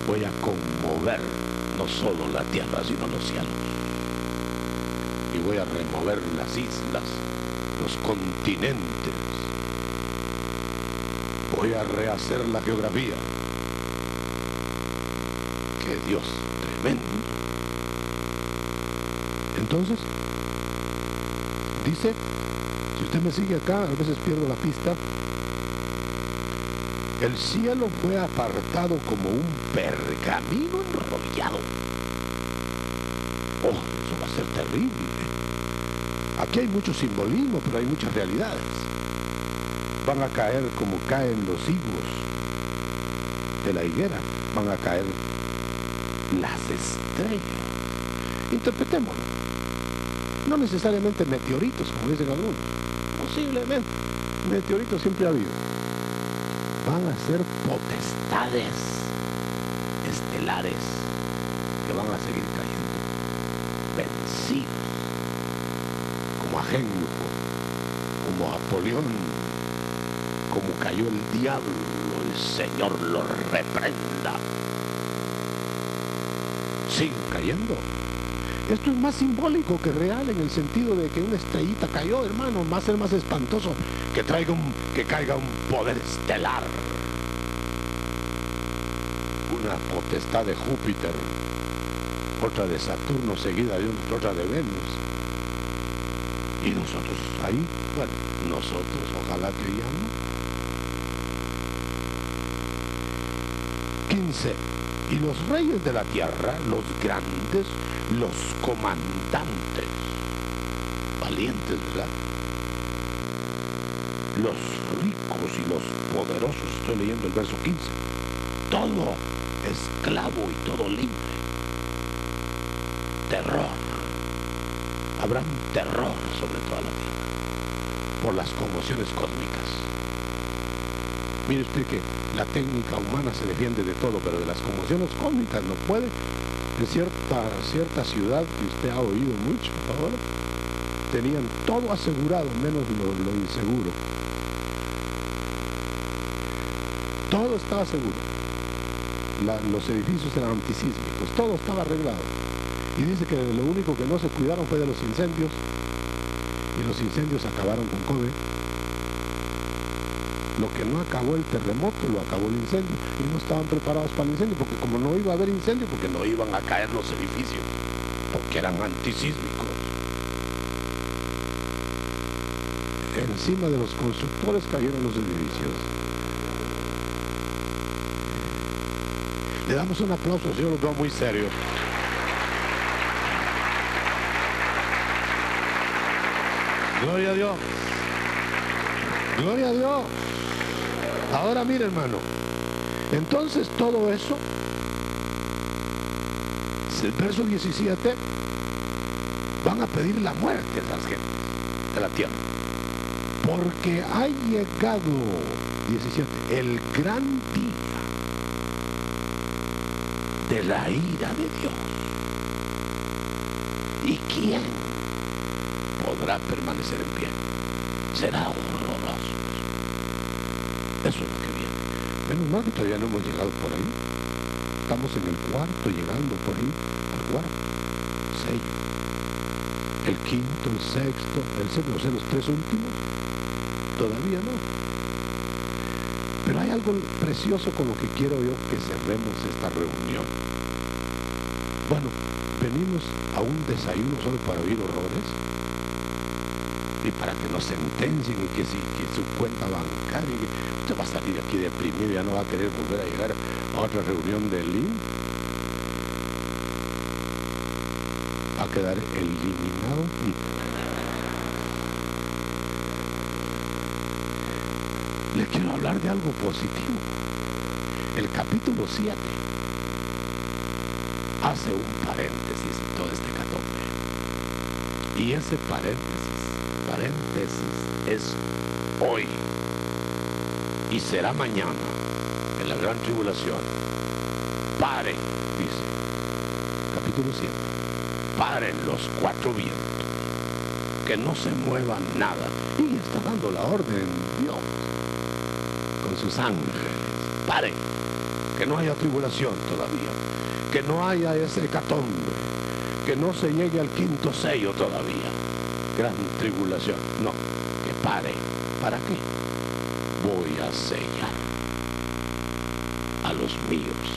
voy a conmover no solo la tierra, sino los cielos. Y voy a remover las islas, los continentes. Voy a rehacer la geografía. ¡Qué Dios tremendo! Entonces, dice, si usted me sigue acá, a veces pierdo la pista. El cielo fue apartado como un pergamino enrollado. Oh, eso va a ser terrible. Aquí hay mucho simbolismo, pero hay muchas realidades. Van a caer como caen los higos de la higuera. Van a caer las estrellas. Interpretémoslo. No necesariamente meteoritos, como dicen algunos. Posiblemente. Meteoritos siempre ha habido. Van a ser potestades estelares que van a seguir cayendo, vencidos, como Agénuco, como Apolión, como cayó el diablo, el Señor lo reprenda. Siguen cayendo. Esto es más simbólico que real, en el sentido de que una estrellita cayó, hermano. Va a ser más espantoso que caiga un poder estelar, una potestad de Júpiter, otra de Saturno, seguida de otra de Venus. Y nosotros ahí, bueno, nosotros ojalá que ya no. 15. Y los reyes de la tierra, los grandes, los comandantes, valientes, ¿verdad? Los ricos y los poderosos, estoy leyendo el verso 15, todo esclavo y todo libre. Terror. Habrá un terror sobre toda la tierra por las conmociones cósmicas. Mire usted que la técnica humana se defiende de todo, pero de las conmociones cósmicas no puede. En cierta ciudad que usted ha oído mucho ahora, tenían todo asegurado, menos lo inseguro. Todo estaba seguro. Los edificios eran antisísmicos, todo estaba arreglado. Y dice que lo único que no se cuidaron fue de los incendios, y los incendios acabaron con COVID. Lo que no acabó el terremoto, lo acabó el incendio, y no estaban preparados para el incendio, porque como no iba a haber incendio, porque no iban a caer los edificios, porque eran antisísmicos. Encima de los constructores cayeron los edificios. Le damos un aplauso, el Señor los veo muy serios. Gloria a Dios. Gloria a Dios. Ahora mire, hermano, entonces todo eso, el verso 17, van a pedir la muerte a esas gentes de la tierra, porque ha llegado, 17, el gran día de la ira de Dios. ¿Y quién podrá permanecer en pie? Será horroroso. Eso es lo que viene. Menos mal que todavía no hemos llegado por ahí. Estamos en el cuarto, llegando por ahí al cuarto sello. El quinto, el sexto, el séptimo, o sea, los tres últimos, todavía no. Pero hay algo precioso con lo que quiero yo que cerremos esta reunión. Bueno, venimos a un desayuno solo para oír horrores y para que nos sentencien y que su cuenta bancaria, usted va a salir aquí deprimido, ya no va a querer volver a llegar a otra reunión del IN. Va a quedar eliminado. Le quiero hablar de algo positivo. El capítulo 7 hace un paréntesis en todo este catombe. Y ese paréntesis es hoy. Y será mañana, en la gran tribulación. Paren, dice. Capítulo 7. Paren los cuatro vientos. Que no se mueva nada. Y está dando la orden Dios con sus ángeles. Paren. Que no haya tribulación todavía. Que no haya ese hecatombe. Que no se llegue al quinto sello todavía. Gran tribulación. No. Que paren. ¿Para qué? Voy a sellar a los míos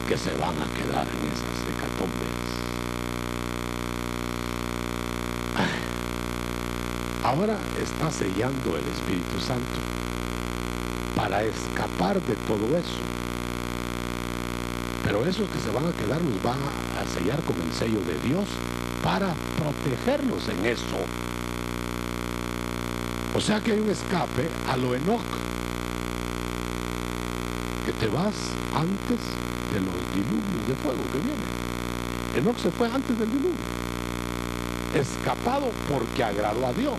que se van a quedar en esas hecatombes. Ahora está sellando el Espíritu Santo para escapar de todo eso. Pero esos que se van a quedar los van a sellar con el sello de Dios para protegerlos en eso. O sea que hay un escape a lo Enoc, que te vas antes de los diluvios de fuego que vienen. Enoc se fue antes del diluvio, escapado porque agradó a Dios,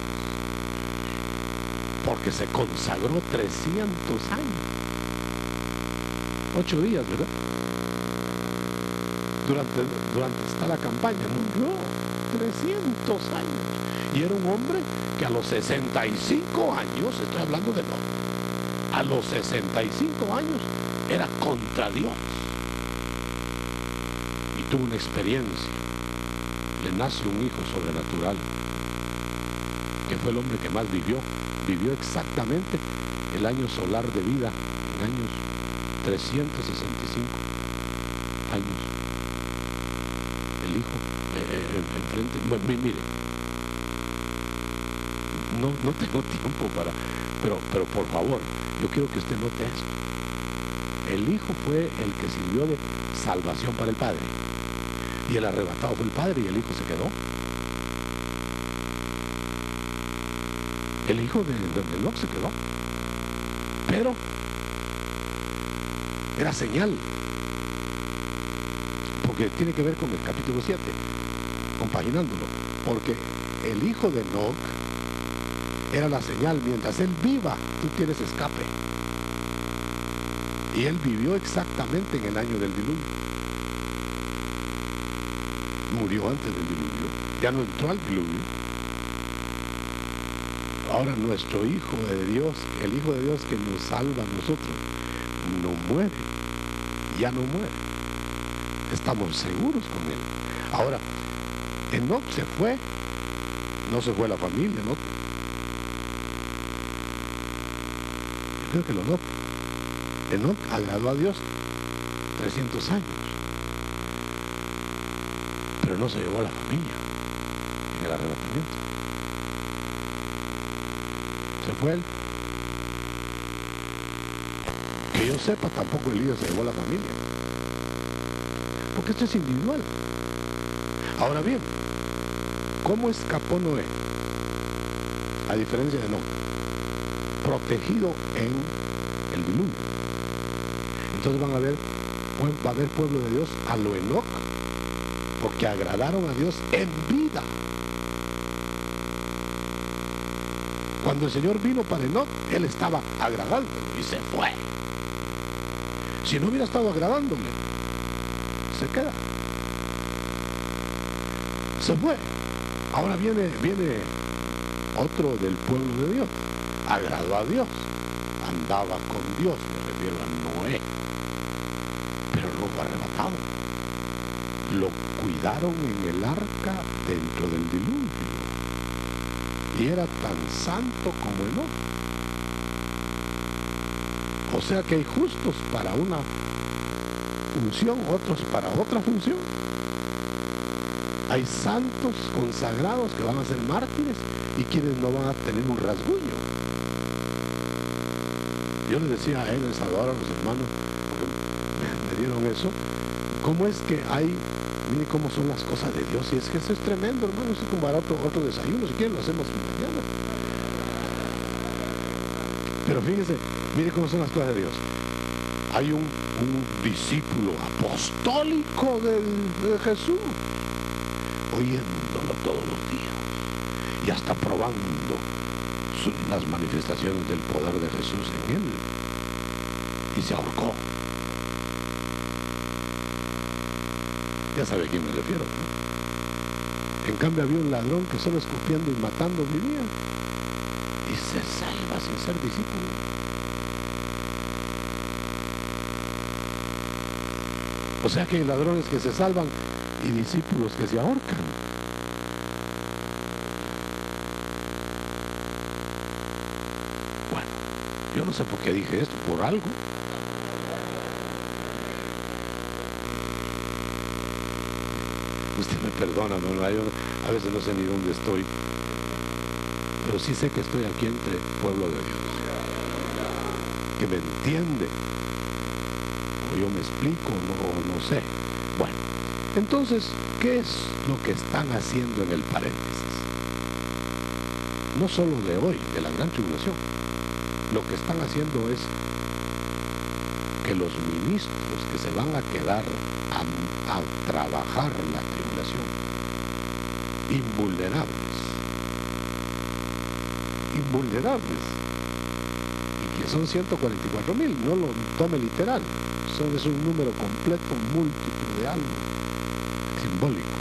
porque se consagró 300 años, 8 días, ¿verdad? Durante está la campaña, no, 300 años. Y era un hombre que a los 65 años, estoy hablando de no, a los 65 años era contra Dios. Y tuvo una experiencia. Le nace un hijo sobrenatural, que fue el hombre que más vivió. Vivió exactamente el año solar de vida, en años 365 años. El hijo, enfrente, mire. No tengo tiempo pero por favor, yo quiero que usted note esto. El hijo fue el que sirvió de salvación para el padre, y el arrebatado fue el padre, y el hijo se quedó. El hijo de Enoc se quedó, pero era señal, porque tiene que ver con el capítulo 7, compaginándolo, porque el hijo de Enoc era la señal. Mientras él viva, tú tienes escape. Y él vivió exactamente en el año del diluvio. Murió antes del diluvio. Ya no entró al diluvio. Ahora nuestro Hijo de Dios, el Hijo de Dios que nos salva a nosotros, no muere. Ya no muere. Estamos seguros con él. Ahora, Enoc se fue. No se fue la familia, ¿no? Creo que lo noto. Enoc agradó a Dios 300 años, pero no se llevó a la familia en el arrebatamiento. Se fue él. Que yo sepa, tampoco Elías se llevó a la familia, porque esto es individual. Ahora bien, ¿cómo escapó Noé? A diferencia de Enoc, protegido en el diluvio. Entonces va a haber pueblo de Dios a lo Enoc, porque agradaron a Dios en vida. Cuando el Señor vino para Enoc, él estaba agradando y se fue. Si no hubiera estado agradándole, se queda. Se fue. Ahora viene otro del pueblo de Dios. Agradó a Dios. Andaba con Dios, me refiero a Noé. Pero no fue arrebatado. Lo cuidaron en el arca dentro del diluvio. Y era tan santo como Enoc. O sea que hay justos para una función, otros para otra función. Hay santos consagrados que van a ser mártires y quienes no van a tener un rasguño. Yo les decía en El Salvador a los hermanos, porque me dieron eso, cómo es que hay, mire cómo son las cosas de Dios, y es que eso es tremendo, hermano. Eso es como para otro desayuno, si quieren lo hacemos mañana. Pero fíjense, mire cómo son las cosas de Dios. Hay un discípulo apostólico de Jesús, oyéndolo todos los días y hasta probando las manifestaciones del poder de Jesús en él, y se ahorcó. Ya sabe a quién me refiero, ¿no? En cambio había un ladrón que solo escupiendo y matando vivía y se salva sin ser discípulo. O sea que hay ladrones que se salvan y discípulos que se ahorcan. Bueno, yo no sé por qué dije esto, por algo. Usted me perdona, ¿no? Yo a veces no sé ni dónde estoy, pero sí sé que estoy aquí entre pueblo de Dios, que me entiende, o yo me explico, no sé. Bueno, entonces, ¿qué es lo que están haciendo en el paréntesis? No solo de hoy, de la gran tribulación. Lo que están haciendo es que los ministros que se van a quedar a trabajar la tribulación, invulnerables, y que son 144,000, no lo tome literal, es un número completo, múltiplo de algo, simbólico.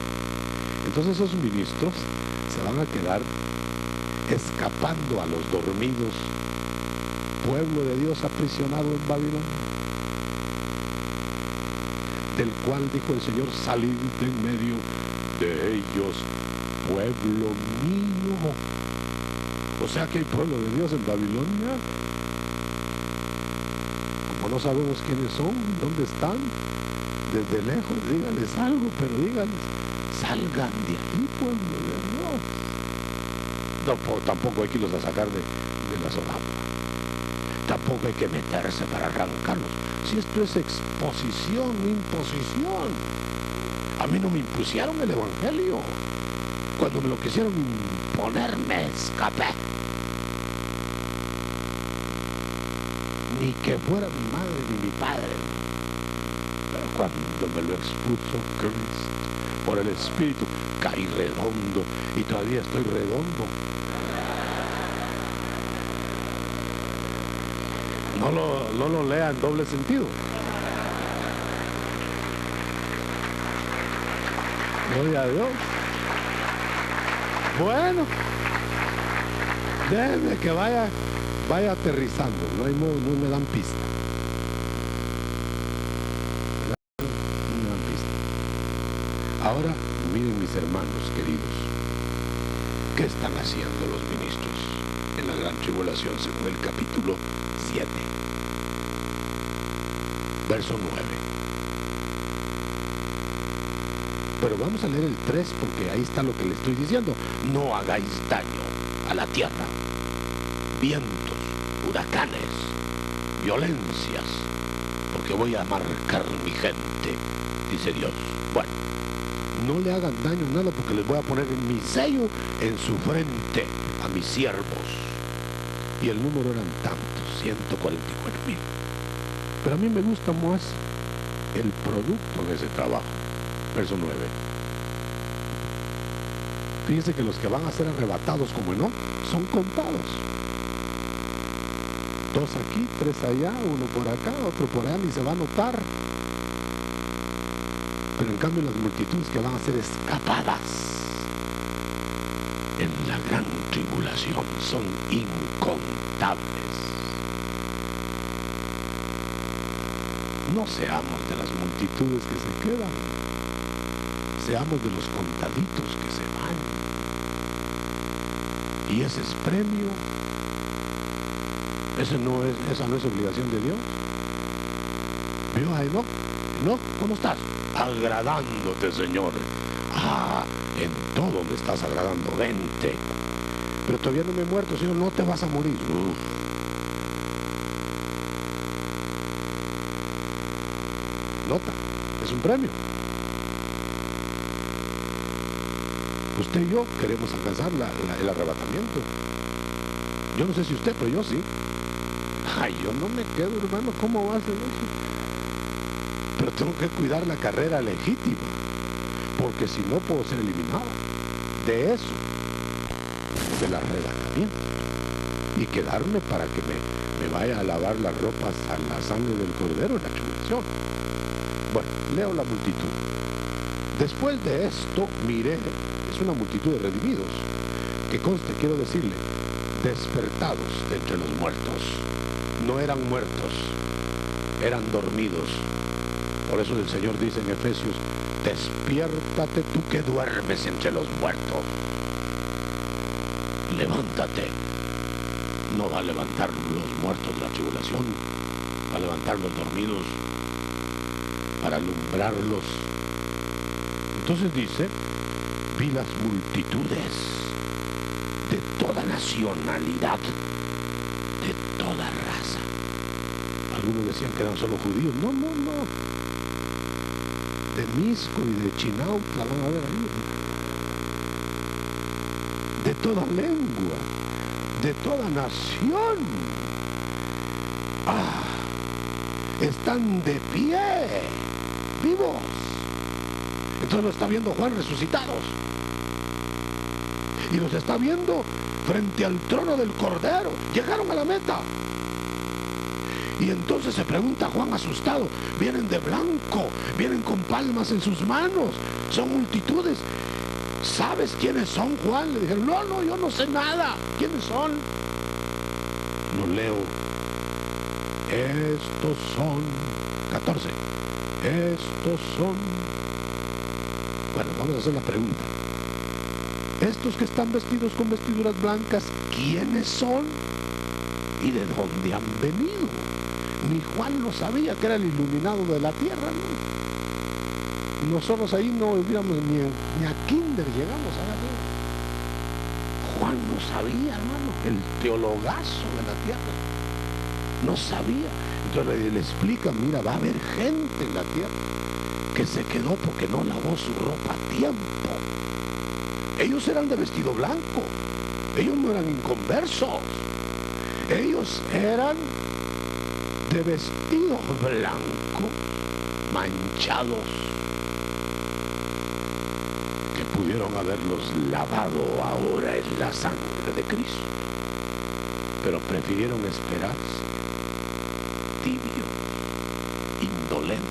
Entonces esos ministros se van a quedar escapando a los dormidos, pueblo de Dios aprisionado en Babilonia, del cual dijo el Señor: salid de en medio de ellos, pueblo mío. O sea que hay pueblo de Dios en Babilonia. Como no sabemos quiénes son, dónde están, desde lejos díganles algo, pero díganles: salgan de ahí, pueblo de Dios. No, tampoco hay que irlos a sacar de la zona. Tampoco hay que meterse para arrancarlos. Si esto es exposición, imposición. A mí no me impusieron el evangelio. Cuando me lo quisieron imponer, me escapé. Ni que fuera mi madre ni mi padre. Pero cuando me lo expuso Cristo por el Espíritu, caí redondo y todavía estoy redondo. No lo lea en doble sentido. Gloria a Dios. Bueno, déjenme que vaya aterrizando. No me dan pista. No me dan pista. Ahora, miren, mis hermanos queridos, ¿qué están haciendo los ministros en la gran tribulación según el capítulo 7? Verso 9. Pero vamos a leer el 3 porque ahí está lo que le estoy diciendo. No hagáis daño a la tierra. Vientos, huracanes, violencias, porque voy a marcar mi gente, dice Dios. Bueno, no le hagan daño nada porque les voy a poner mi sello en su frente a mis siervos. Y el número eran tantos, 144,000. Pero a mí me gusta más el producto de ese trabajo. Verso 9. Fíjense que los que van a ser arrebatados como no son contados. 2 aquí, 3 allá, uno por acá, otro por allá, ni se va a notar. Pero en cambio las multitudes que van a ser escapadas en la gran tribulación son incontables. No seamos de las multitudes que se quedan, seamos de los contaditos que se van. Y ese es premio. Esa no es obligación de Dios. ¿Vio a Enoc? Enoc, ¿cómo estás? Agradándote, Señor. En todo me estás agradando. Vente. Pero todavía no me he muerto, Señor. No te vas a morir. Nota, es un premio. Usted y yo queremos alcanzar el arrebatamiento. Yo no sé si usted, pero yo sí. Yo no me quedo, hermano. ¿Cómo va a ser eso? Pero tengo que cuidar la carrera legítima, porque si no puedo ser eliminado de eso, del arrebatamiento, y quedarme para que me vaya a lavar las ropas a la sangre del Cordero en la tribulación. Bueno, leo la multitud. Después de esto miré, es una multitud de redimidos, que conste, quiero decirle, despertados de entre los muertos. No eran muertos, eran dormidos. Por eso el Señor dice en Efesios, despiértate tú que duermes entre los muertos. Levántate. No va a levantar los muertos de la tribulación, va a levantar los dormidos para alumbrarlos. Entonces dice, vi las multitudes de toda nacionalidad, de toda raza. Algunos decían que eran solo judíos. No. De Misco y de Chinautla van a ver ahí. De toda lengua, de toda nación. Están de pie, vivos. Entonces lo está viendo Juan resucitados. Y los está viendo frente al trono del Cordero. Llegaron a la meta. Y entonces se pregunta Juan asustado, vienen de blanco, vienen con palmas en sus manos, son multitudes. ¿Sabes quiénes son, Juan? Le dijeron, no, yo no sé nada. ¿Quiénes son? Lo leo. Estos son 14. Estos son. Bueno, vamos a hacer la pregunta. Estos que están vestidos con vestiduras blancas, ¿quiénes son? ¿Y de dónde han venido? Ni Juan lo sabía, que era el iluminado de la tierra, ¿no? Nosotros ahí no hubiéramos ni a kinder llegamos a la tierra. Juan no sabía, hermano, el teologazo de la tierra. No sabía. Entonces le explica, mira, va a haber gente en la tierra que se quedó porque no lavó su ropa a tiempo. Ellos eran de vestido blanco. Ellos no eran inconversos. Ellos eran de vestido blanco, manchados, que pudieron haberlos lavado ahora en la sangre de Cristo, pero prefirieron esperarse, tibio, indolente.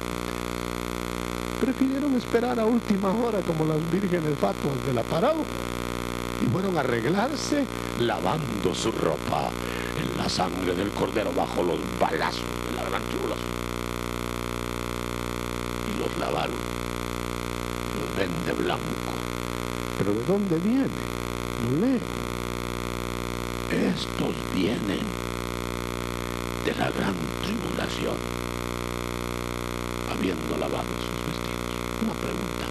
Prefirieron esperar a última hora como las vírgenes fatuas de la parábola y fueron a arreglarse lavando su ropa en la sangre del Cordero bajo los balazos de la gran tribulación. Y los lavaron, los ven de blanco. ¿Pero de dónde viene? Lo leo. Estos vienen de la gran tribulación, habiendo lavado sus vestidos. Una pregunta.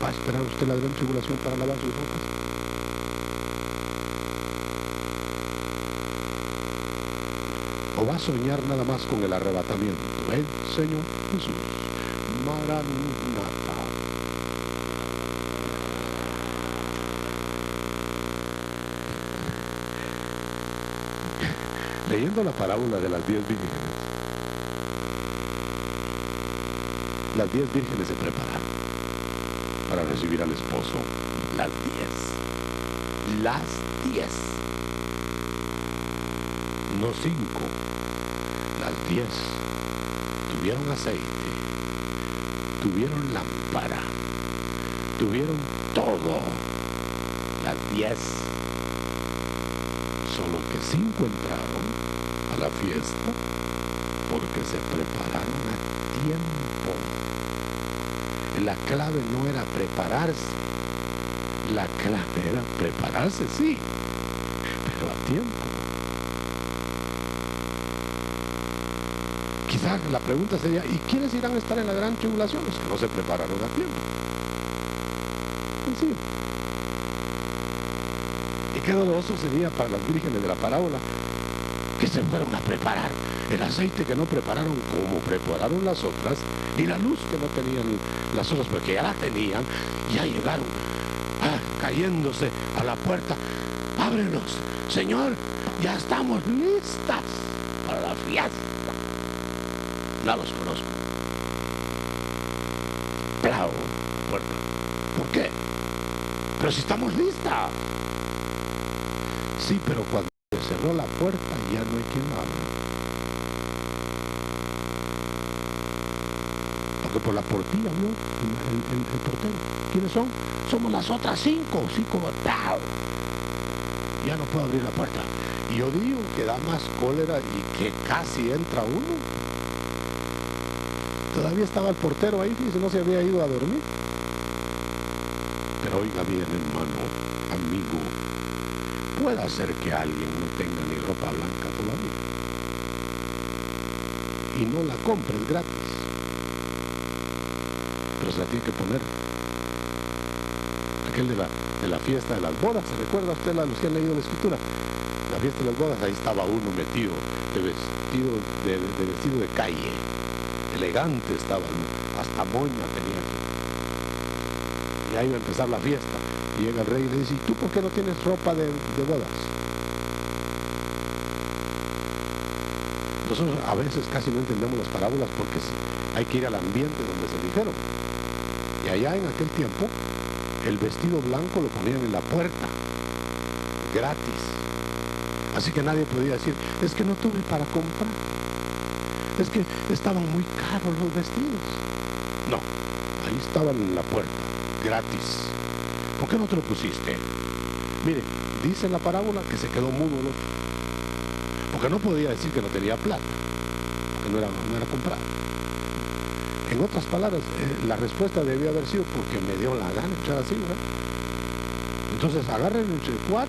¿Va a esperar usted la gran tribulación para lavar sus ropas? ¿O va a soñar nada más con el arrebatamiento? El Señor Jesús. Maranatha. Leyendo la parábola de las 10 vírgenes, las 10 vírgenes se prepararon para recibir al esposo. Las 10. no 5, las 10 tuvieron aceite, tuvieron lámpara, tuvieron todo. Las 10, solo que 5 entraron a la fiesta porque se prepararon a tiempo. La clave no era prepararse, la clave era prepararse, sí, pero a tiempo. Quizás la pregunta sería, ¿y quiénes irán a estar en la gran tribulación? Los que no se prepararon a tiempo. Sencillo. Y qué doloroso sería para las vírgenes de la parábola que se fueron a preparar el aceite que no prepararon como prepararon las otras, y la luz que no tenían las otras, porque ya la tenían, ya llegaron cayéndose a la puerta. Ábrenos, Señor, ya estamos listas para la fiesta. No los conozco. Plau, puerta. ¿Por qué? Pero si estamos listas. Sí, pero cuando se cerró la puerta ya no hay quien abra. Porque por la portilla vio el portero. ¿Quiénes son? Somos las otras 5. Plau. Ya no puedo abrir la puerta. Y yo digo que da más cólera y que casi entra uno. Todavía estaba el portero ahí, fíjese, no se había ido a dormir. Pero oiga bien, hermano, amigo, puede ser que alguien no tenga ni ropa blanca todavía y no la compres gratis, pero se la tiene que poner. Aquel de la fiesta de las bodas, ¿se recuerda usted, los que han leído la escritura? La fiesta de las bodas, ahí estaba uno metido de vestido de calle. Elegante estaba, hasta moña tenía. Y ahí va a empezar la fiesta. Y llega el rey y le dice, ¿y tú por qué no tienes ropa de bodas? Nosotros a veces casi no entendemos las parábolas porque hay que ir al ambiente donde se dijeron. Y allá en aquel tiempo, el vestido blanco lo ponían en la puerta, gratis. Así que nadie podía decir, es que no tuve para comprar. Es que estaban muy caros los vestidos. No, ahí estaban en la puerta, gratis. ¿Por qué no te lo pusiste? Mire, dice en la parábola que se quedó mudo el otro. Porque no podía decir que no tenía plata, porque no era comprado. En otras palabras, la respuesta debió haber sido porque me dio la gana echar así, ¿verdad? Entonces agarren entre 4.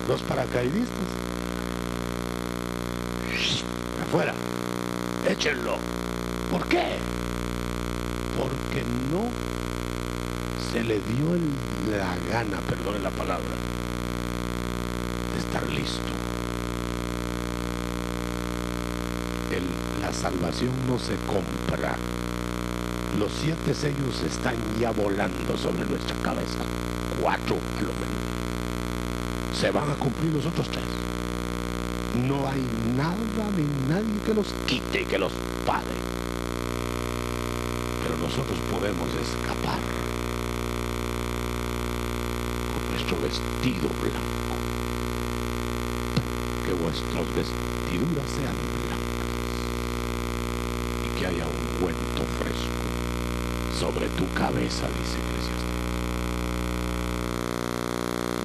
Los paracaidistas. Afuera. Échenlo. ¿Por qué? Porque no se le dio la gana, perdone la palabra, de estar listo. La salvación no se compra. Los 7 sellos están ya volando sobre nuestra cabeza. 4 a lo menos. Se van a cumplir los otros 3. No hay nada ni nadie que los quite, que los pare. Pero nosotros podemos escapar con nuestro vestido blanco. Que vuestras vestiduras sean blancas y que haya un ungüento fresco sobre tu cabeza, dice Eclesiastés.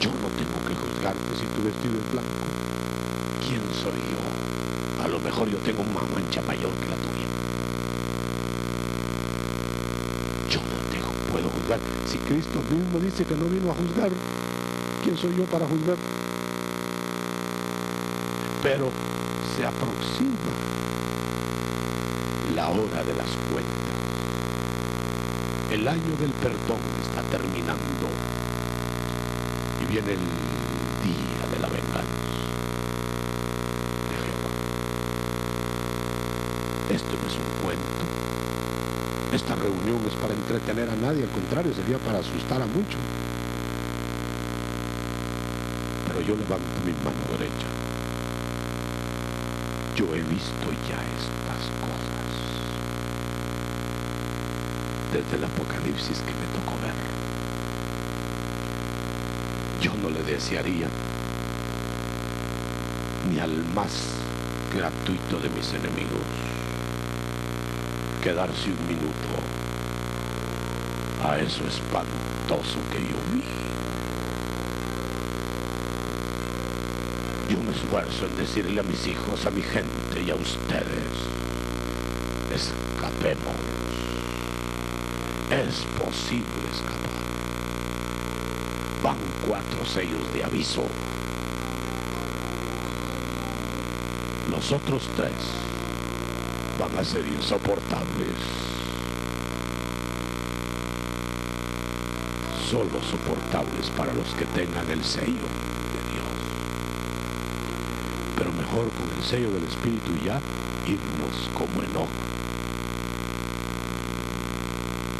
Yo no tengo que juzgarte si tu vestido es blanco. ¿Quién soy yo? A lo mejor yo tengo una mancha mayor que la tuya. Yo no te puedo juzgar. Si Cristo mismo dice que no vino a juzgar, ¿quién soy yo para juzgar? Pero se aproxima la hora de las cuentas. El año del perdón está terminando y viene el día de la venganza de Jehová. Esto no es un cuento. Esta reunión no es para entretener a nadie, al contrario, sería para asustar a muchos. Pero yo levanto mi mano derecha. Yo he visto ya estas cosas desde el Apocalipsis que me tocó ver. yo no le desearía ni al más gratuito de mis enemigos quedarse un minuto a eso espantoso que yo vi. Yo me esfuerzo en decirle a mis hijos, a mi gente y a ustedes: escapemos. Es posible escapar. Van 4 sellos de aviso. Los otros 3 van a ser insoportables. Solo soportables para los que tengan el sello de Dios. Pero mejor con el sello del Espíritu ya irnos como Enoc.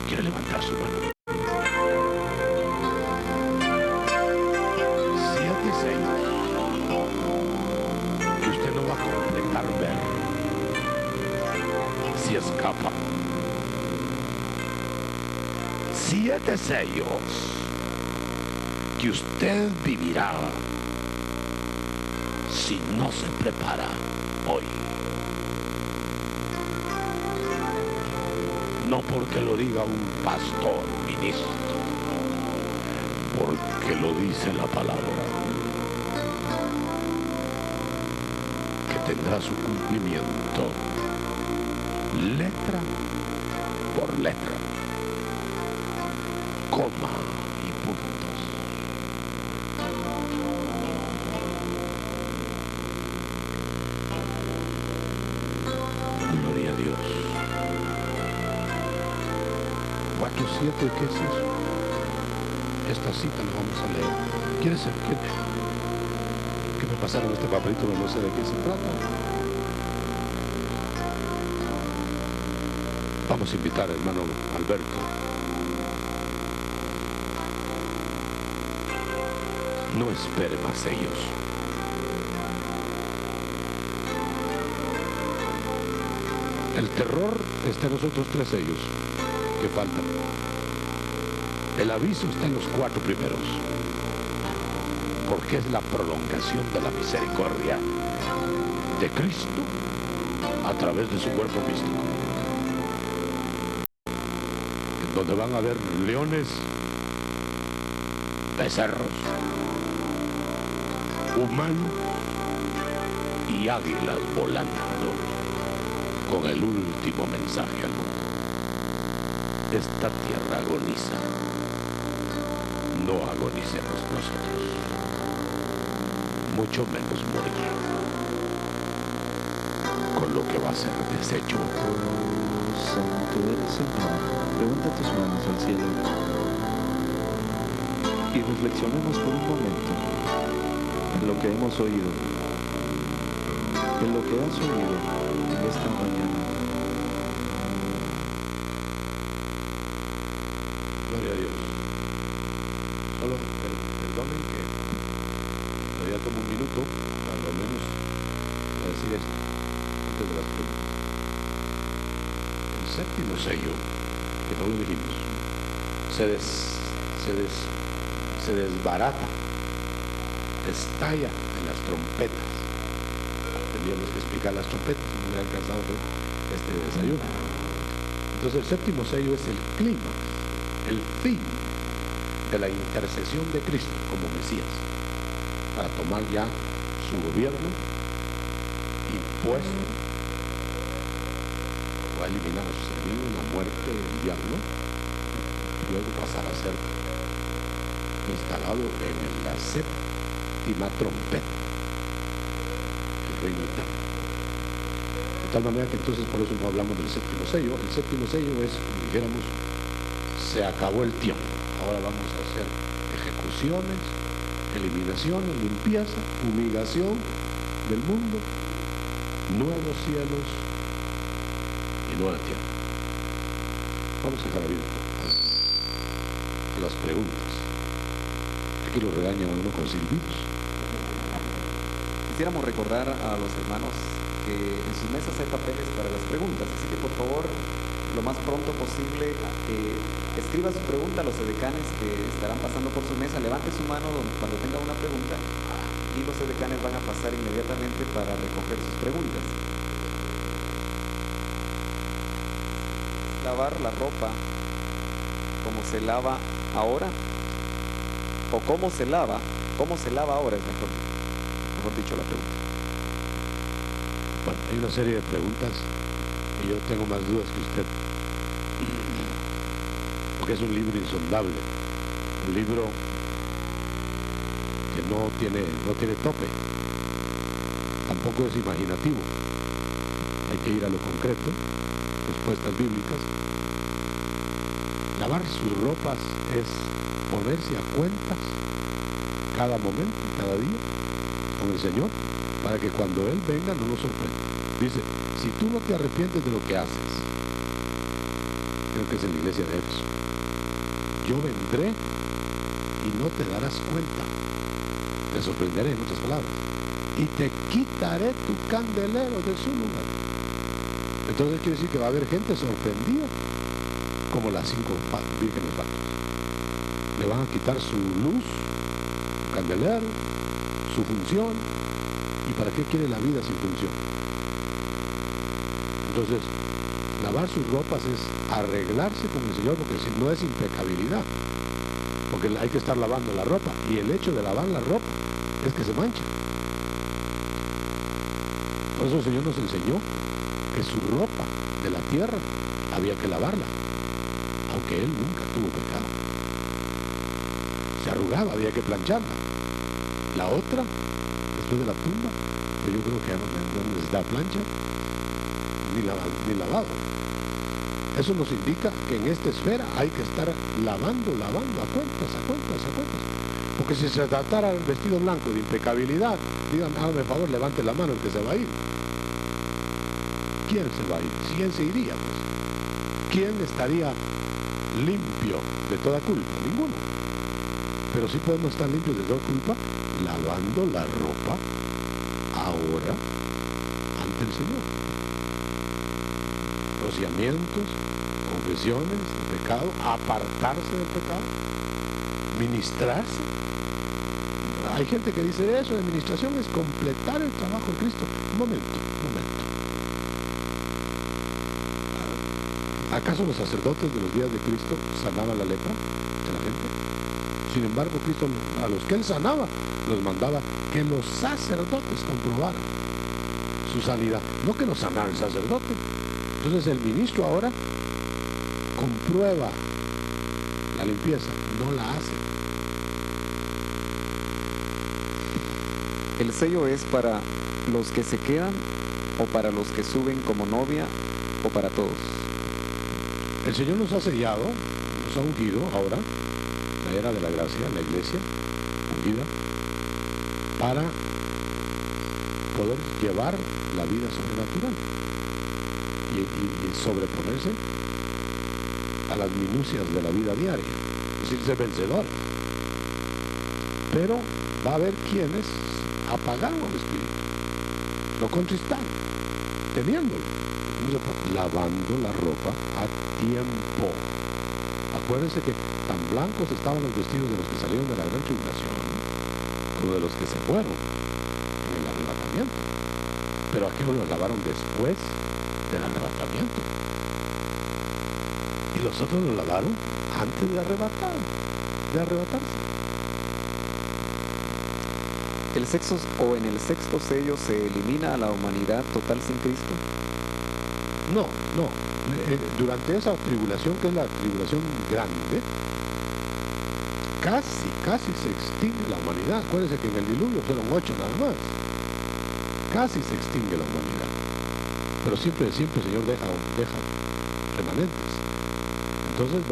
¿Quiere levantar su mano? 7 sellos que usted no va a completar ver si escapa. 7 sellos que usted vivirá si no se prepara hoy. No porque lo diga un pastor, ministro, porque lo dice la palabra, que tendrá su cumplimiento letra por letra, coma y puntos. Gloria a Dios. 4:7, ¿qué es eso? Esta cita la vamos a leer. ¿Quiere ser que me pasaron este papelito? No sé de qué se trata. Vamos a invitar al hermano Alberto. No espere más sellos. El terror está en los otros 3 sellos que faltan. El aviso está en los 4 primeros, porque es la prolongación de la misericordia de Cristo a través de su cuerpo místico, en donde van a haber leones, becerros, humanos y águilas volando con el último mensaje al mundo. Esta tierra agoniza, no agonicemos nosotros, mucho menos morir con lo que va a ser deshecho. Santo eres, Señor. Levanta tus manos al cielo y reflexionemos por un momento en lo que hemos oído, en lo que has oído en esta mañana. Gloria a Dios. Solo perdonen que todavía tomo un minuto, al menos, para decir esto, antes de las preguntas. El 7º sello, que no lo dijimos, se desbarata, estalla en las trompetas. Teníamos que explicar las trompetas, no me ha alcanzado este desayuno. Entonces el 7º sello es el clímax, el fin de la intercesión de Cristo como Mesías, para tomar ya su gobierno impuesto, va a eliminar a sus enemigos, la muerte del diablo, y luego pasará a ser instalado en la 7ª trompeta, el reino eterno. De tal manera que entonces por eso no hablamos del 7º sello. El 7º sello es, dijéramos, se acabó el tiempo. Ahora vamos a hacer ejecuciones, eliminaciones, limpieza, humillación del mundo, nuevos cielos y nueva tierra. Vamos a dejar abierto las preguntas. Aquí lo regañan a uno con silbidos. Quisiéramos recordar a los hermanos que en sus mesas hay papeles para las preguntas, así que por favor, lo más pronto posible escriba su pregunta a los edecanes que estarán pasando por su mesa. Levante su mano cuando tenga una pregunta y los edecanes van a pasar inmediatamente para recoger sus preguntas. Lavar la ropa como se lava ahora, o cómo se lava ahora, es mejor dicho la pregunta. Bueno, hay una serie de preguntas y yo tengo más dudas que usted, porque es un libro insondable, un libro que no tiene tope, tampoco es imaginativo, hay que ir a lo concreto, respuestas bíblicas. Lavar sus ropas es ponerse a cuentas cada momento, cada día con el Señor, para que cuando Él venga no nos sorprenda. Dice, si tú no te arrepientes de lo que haces, creo que es en la iglesia de Éfeso, yo vendré y no te darás cuenta, te sorprenderé, en otras palabras, y te quitaré tu candelero de su lugar. Entonces quiere decir que va a haber gente sorprendida como las 5 vírgenes vacas. Le van a quitar su luz, su candelero, su función. ¿Y para qué quiere la vida sin función? Entonces, lavar sus ropas es arreglarse con el Señor, porque si no es impecabilidad, porque hay que estar lavando la ropa, y el hecho de lavar la ropa es que se mancha. Por eso el Señor nos enseñó que su ropa de la tierra había que lavarla, aunque Él nunca tuvo pecado. Se arrugaba, había que plancharla. La otra, después de la tumba, pues yo creo que ya no necesitaba plancha ni lavado. Eso nos indica que en esta esfera hay que estar lavando a cuentas. Porque si se tratara el vestido blanco de impecabilidad, digan, hágame el favor, levante la mano el que se va a ir. ¿Quién se va a ir? ¿Quién se iría? Pues? ¿Quién estaría limpio de toda culpa? Ninguno. Pero sí podemos estar limpios de toda culpa lavando la ropa ahora ante el Señor. Rociamientos, confesiones de pecado, apartarse del pecado, ministrarse. Hay gente que dice eso, administración es completar el trabajo de Cristo. Un momento. ¿Acaso los sacerdotes de los días de Cristo sanaban la lepra de la gente? Sin embargo, Cristo a los que Él sanaba, los mandaba que los sacerdotes comprobaran su sanidad, no que los sanara el sacerdote. Entonces el ministro ahora comprueba la limpieza, no la hace. ¿El sello es para los que se quedan o para los que suben como novia o para todos? El Señor nos ha sellado, nos ha ungido ahora, la era de la gracia, la iglesia ungida, para poder llevar la vida sobrenatural y sobreponerse a las minucias de la vida diaria, es decir, ser vencedores. Pero va a haber quienes apagaron el espíritu, lo contristaron, teniéndolo. Lavando la ropa a tiempo. Acuérdense que tan blancos estaban los vestidos de los que salieron de la gran tribulación como de los que se fueron en el arrebatamiento. Pero aquellos los lavaron después del arrebatamiento. Y los otros los lavaron antes de arrebatarse. ¿En el sexto sello se elimina a la humanidad total sin Cristo? No. Durante esa tribulación, que es la tribulación grande, casi se extingue la humanidad. Acuérdense que en el diluvio fueron 8 nada más. Casi se extingue la humanidad. Pero siempre el Señor deja remanentes. Entonces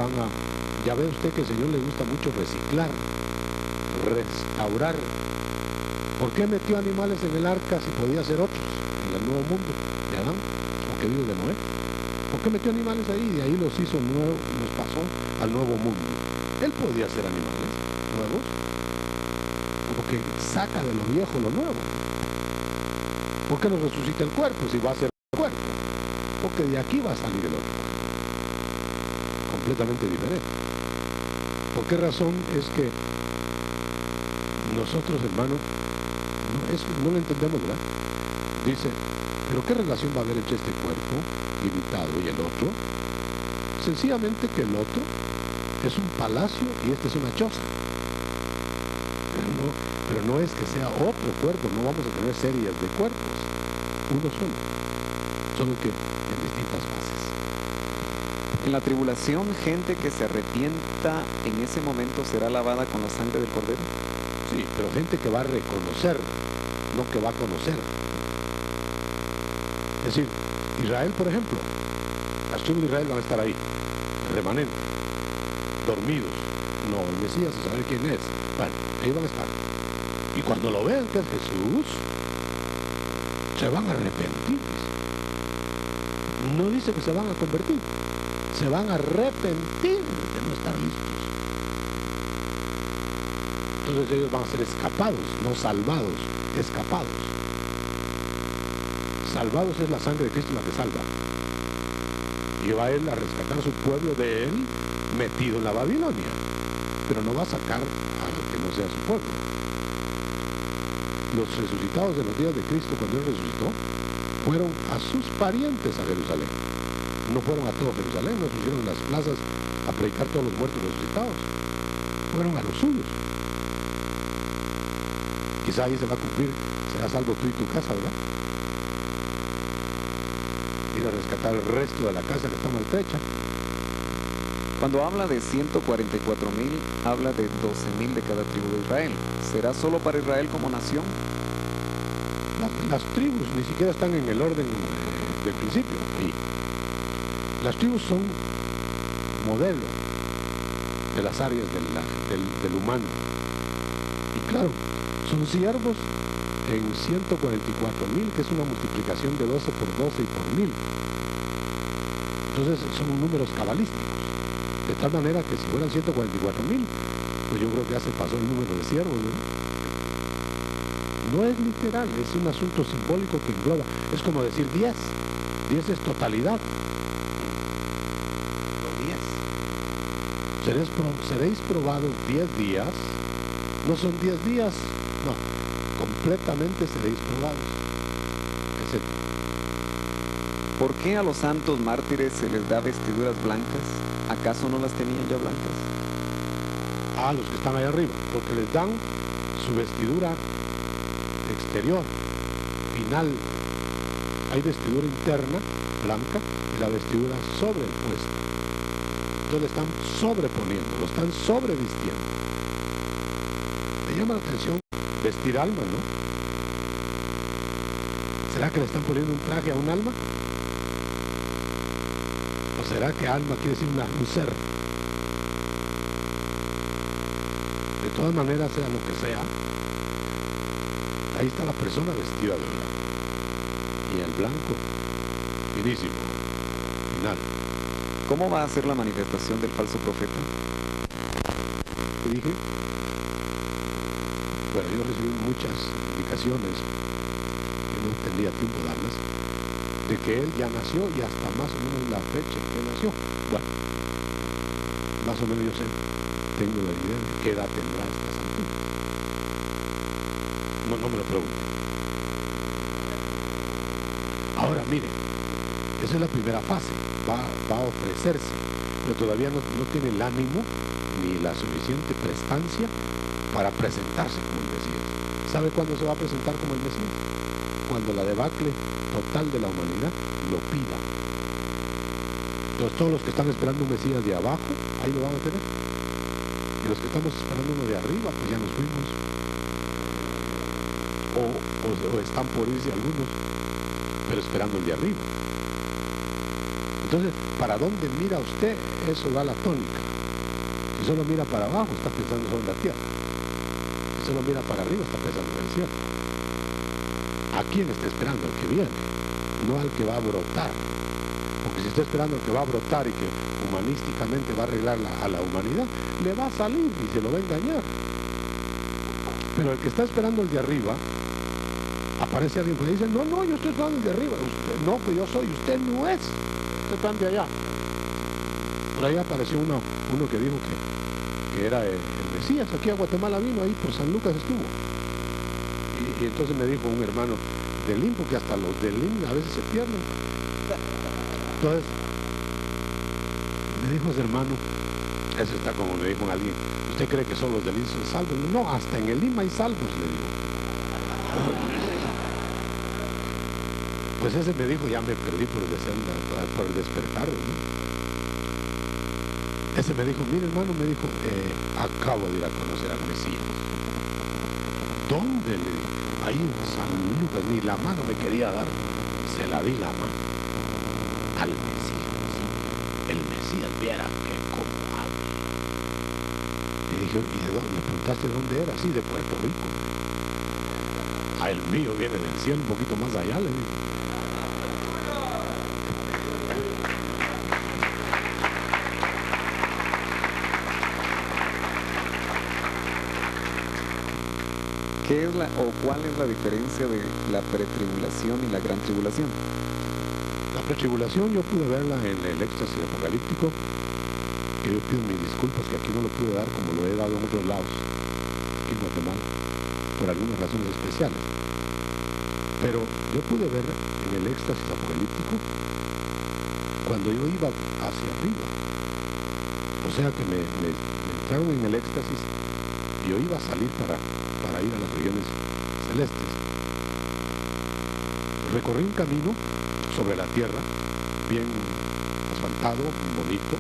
ya ve usted que al Señor le gusta mucho reciclar, restaurar. ¿Por qué metió animales en el arca si podía ser otros en el nuevo mundo de Adán? Que vive de Noé. ¿Por qué metió animales ahí? Y ahí los hizo nuevos, nos pasó al nuevo mundo. Él podía hacer animales nuevos, porque saca de lo viejo lo nuevo. ¿Por qué no resucita el cuerpo si va a ser el cuerpo? Porque de aquí va a salir el otro. completamente diferente. ¿Por qué razón es que nosotros, hermano, no lo entendemos, ¿verdad? Dice, ¿pero qué relación va a haber entre este cuerpo limitado y el otro? Sencillamente que el otro es un palacio y este es una choza. Pero no es que sea otro cuerpo, no vamos a tener series de cuerpos, uno solo que en distintas fases. En la tribulación, gente que se arrepienta en ese momento será lavada con la sangre del Cordero. Sí, pero gente que va a reconocer, no que va a conocer. Es decir, Israel, por ejemplo, las tribus de Israel van a estar ahí, el remanente, dormidos. No, el Mesías, a saber quién es. Bueno, ahí van a estar. Y cuando lo vean que es Jesús, se van a arrepentir. No dice que se van a convertir, se van a arrepentir de no estar listos. Entonces ellos van a ser escapados, no salvados, escapados. Salvados es la sangre de Cristo la que salva. Y va él a rescatar a su pueblo de él metido en la Babilonia, pero no va a sacar a lo que no sea su pueblo. Los resucitados de los días de Cristo, cuando él resucitó, fueron a sus parientes a Jerusalén. No fueron a todo Jerusalén, no pusieron en las plazas a predicar todos los muertos resucitados. Fueron a los suyos. Quizá ahí se va a cumplir, será salvo tú y tu casa, ¿verdad? Ir a rescatar el resto de la casa que está maltrecha. Cuando habla de 144,000, habla de 12,000 de cada tribu de Israel. ¿Será solo para Israel como nación? Las tribus ni siquiera están en el orden del principio. Sí. Las tribus son modelo de las áreas del humano. Y claro, son siervos en 144,000, que es una multiplicación de 12 por 12 y por 1000. Entonces son números cabalísticos. De tal manera que si fueran 144,000, pues yo creo que ya se pasó el número de siervos, ¿no? No es literal, es un asunto simbólico que engloba. Es como decir 10. 10 es totalidad. No 10. Seréis probados 10 días. No son 10 días, no. Completamente seréis probados. ¿Por qué a los santos mártires se les da vestiduras blancas? ¿Acaso no las tenían ya blancas? A los que están allá arriba, porque les dan su vestidura exterior, final. Hay vestidura interna, blanca, y la vestidura sobrepuesta. Entonces le están sobreponiendo, lo están sobrevistiendo. Me llama la atención vestir alma, ¿no? ¿Será que le están poniendo un traje a un alma? ¿O será que alma quiere decir un ser? De todas maneras, sea lo que sea, ahí está la persona vestida de blanco. Y el blanco, finísimo, final. ¿Cómo va a ser la manifestación del falso profeta? ¿Qué dije? Bueno, yo recibí muchas indicaciones, que no tendría tiempo de darlas, de que él ya nació y hasta más o menos la fecha en que nació. Bueno, más o menos yo sé, tengo la idea de qué edad tendrá estas alturas. No me lo pregunten. Ahora, miren, esa es la primera fase, va a ofrecerse, pero todavía no tiene el ánimo ni la suficiente prestancia para presentarse como el Mesías. ¿Sabe cuándo se va a presentar como el Mesías? Cuando la debacle total de la humanidad lo pida. Entonces todos los que están esperando un Mesías de abajo, ahí lo van a tener. Y los que estamos esperando uno de arriba, pues ya nos fuimos. O están por irse algunos, pero esperando el de arriba. Entonces, ¿para dónde mira usted? Eso da la tónica. Si solo mira para abajo, está pensando solo en la tierra. Si solo mira para arriba, está pensando en el cielo. ¿A quién está esperando? Al que viene, no al que va a brotar. Porque si está esperando al que va a brotar y que humanísticamente va a arreglar a la humanidad, le va a salir y se lo va a engañar. Pero el que está esperando el de arriba, aparece alguien que dice, no, yo estoy esperando el de arriba. Usted, no, pues yo soy, usted no es. Usted está de allá. Por ahí apareció uno que dijo que era el Mesías. Aquí a Guatemala vino, ahí por San Lucas estuvo. Y entonces me dijo un hermano del LIM, porque hasta los del LIM a veces se pierden. Entonces, me dijo ese hermano, eso está como me dijo alguien, ¿usted cree que solo los del LIM son salvos? No, hasta en el LIM hay salvos, le digo. Pues ese me dijo, ya me perdí por el despertar, ¿no? Ese me dijo, mire hermano, me dijo, acabo de ir a conocer al Mesías. ¿Dónde? Le digo, ahí en San Lucas, ni la mano me quería dar, se la di la mano. Al Mesías, sí. El Mesías, viera que como habla. Y dije, ¿y de dónde? ¿Le preguntaste dónde era? Sí, de Puerto Rico. Ah, el mío viene del cielo, un poquito más allá, le digo. ¿Qué es cuál es la diferencia de la pretribulación y la gran tribulación? La pretribulación yo pude verla en el éxtasis apocalíptico, que yo pido mis disculpas que aquí no lo pude dar como lo he dado en otros lados, aquí en Guatemala, por algunas razones especiales. Pero yo pude ver en el éxtasis apocalíptico cuando yo iba hacia arriba. O sea que me entraron en el éxtasis y yo iba a salir para ir a las regiones celestes. Recorrí un camino sobre la tierra, bien asfaltado, bonito,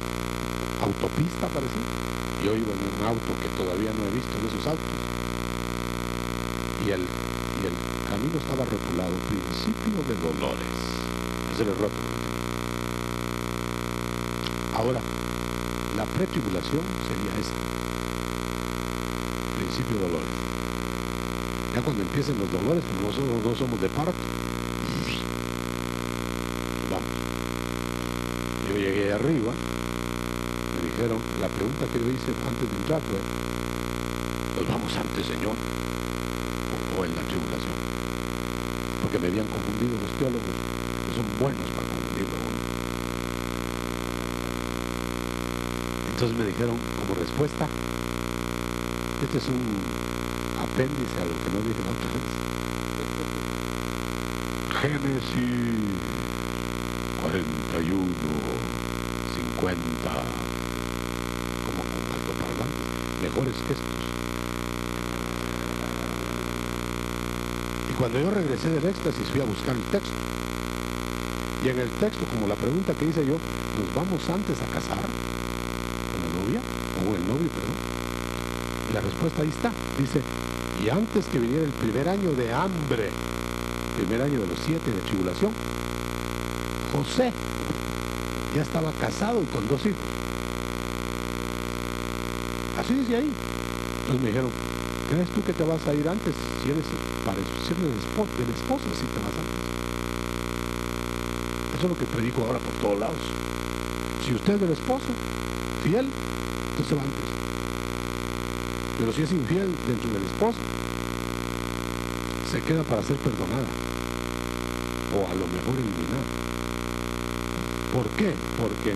autopista parecía. Yo iba en un auto que todavía no he visto en esos autos. Y el camino estaba rotulado, principio de dolores. Ese era el rótulo. Ahora, la pretribulación sería esa. Principio de dolores. Ya cuando empiecen los dolores, como nosotros no somos de parto, vamos. Yo llegué arriba, me dijeron, la pregunta que yo hice antes de entrar fue, ¿nos vamos antes, Señor? O en la tribulación. Porque me habían confundido los teólogos, que son buenos para confundirlo a uno. Entonces me dijeron, como respuesta, este es un apéndice a lo que no dije la otra vez. Génesis 41, 50, como con altoparlantes, mejores que estos. Y cuando yo regresé del éxtasis fui a buscar el texto. Y en el texto, como la pregunta que hice yo, ¿nos vamos antes a casar con la novia? O el novio, perdón. Y la respuesta ahí está. Dice, y antes que viniera el primer año de hambre, primer año de los 7 de tribulación, José ya estaba casado y con 2 hijos. Así dice ahí. Entonces me dijeron, ¿crees tú que te vas a ir antes? Si eres del esposo, sí te vas antes. Eso es lo que predico ahora por todos lados. Si usted es del esposo, fiel, entonces va antes. Pero si es infiel dentro del esposo, se queda para ser perdonada o a lo mejor eliminada. ¿Por qué? Porque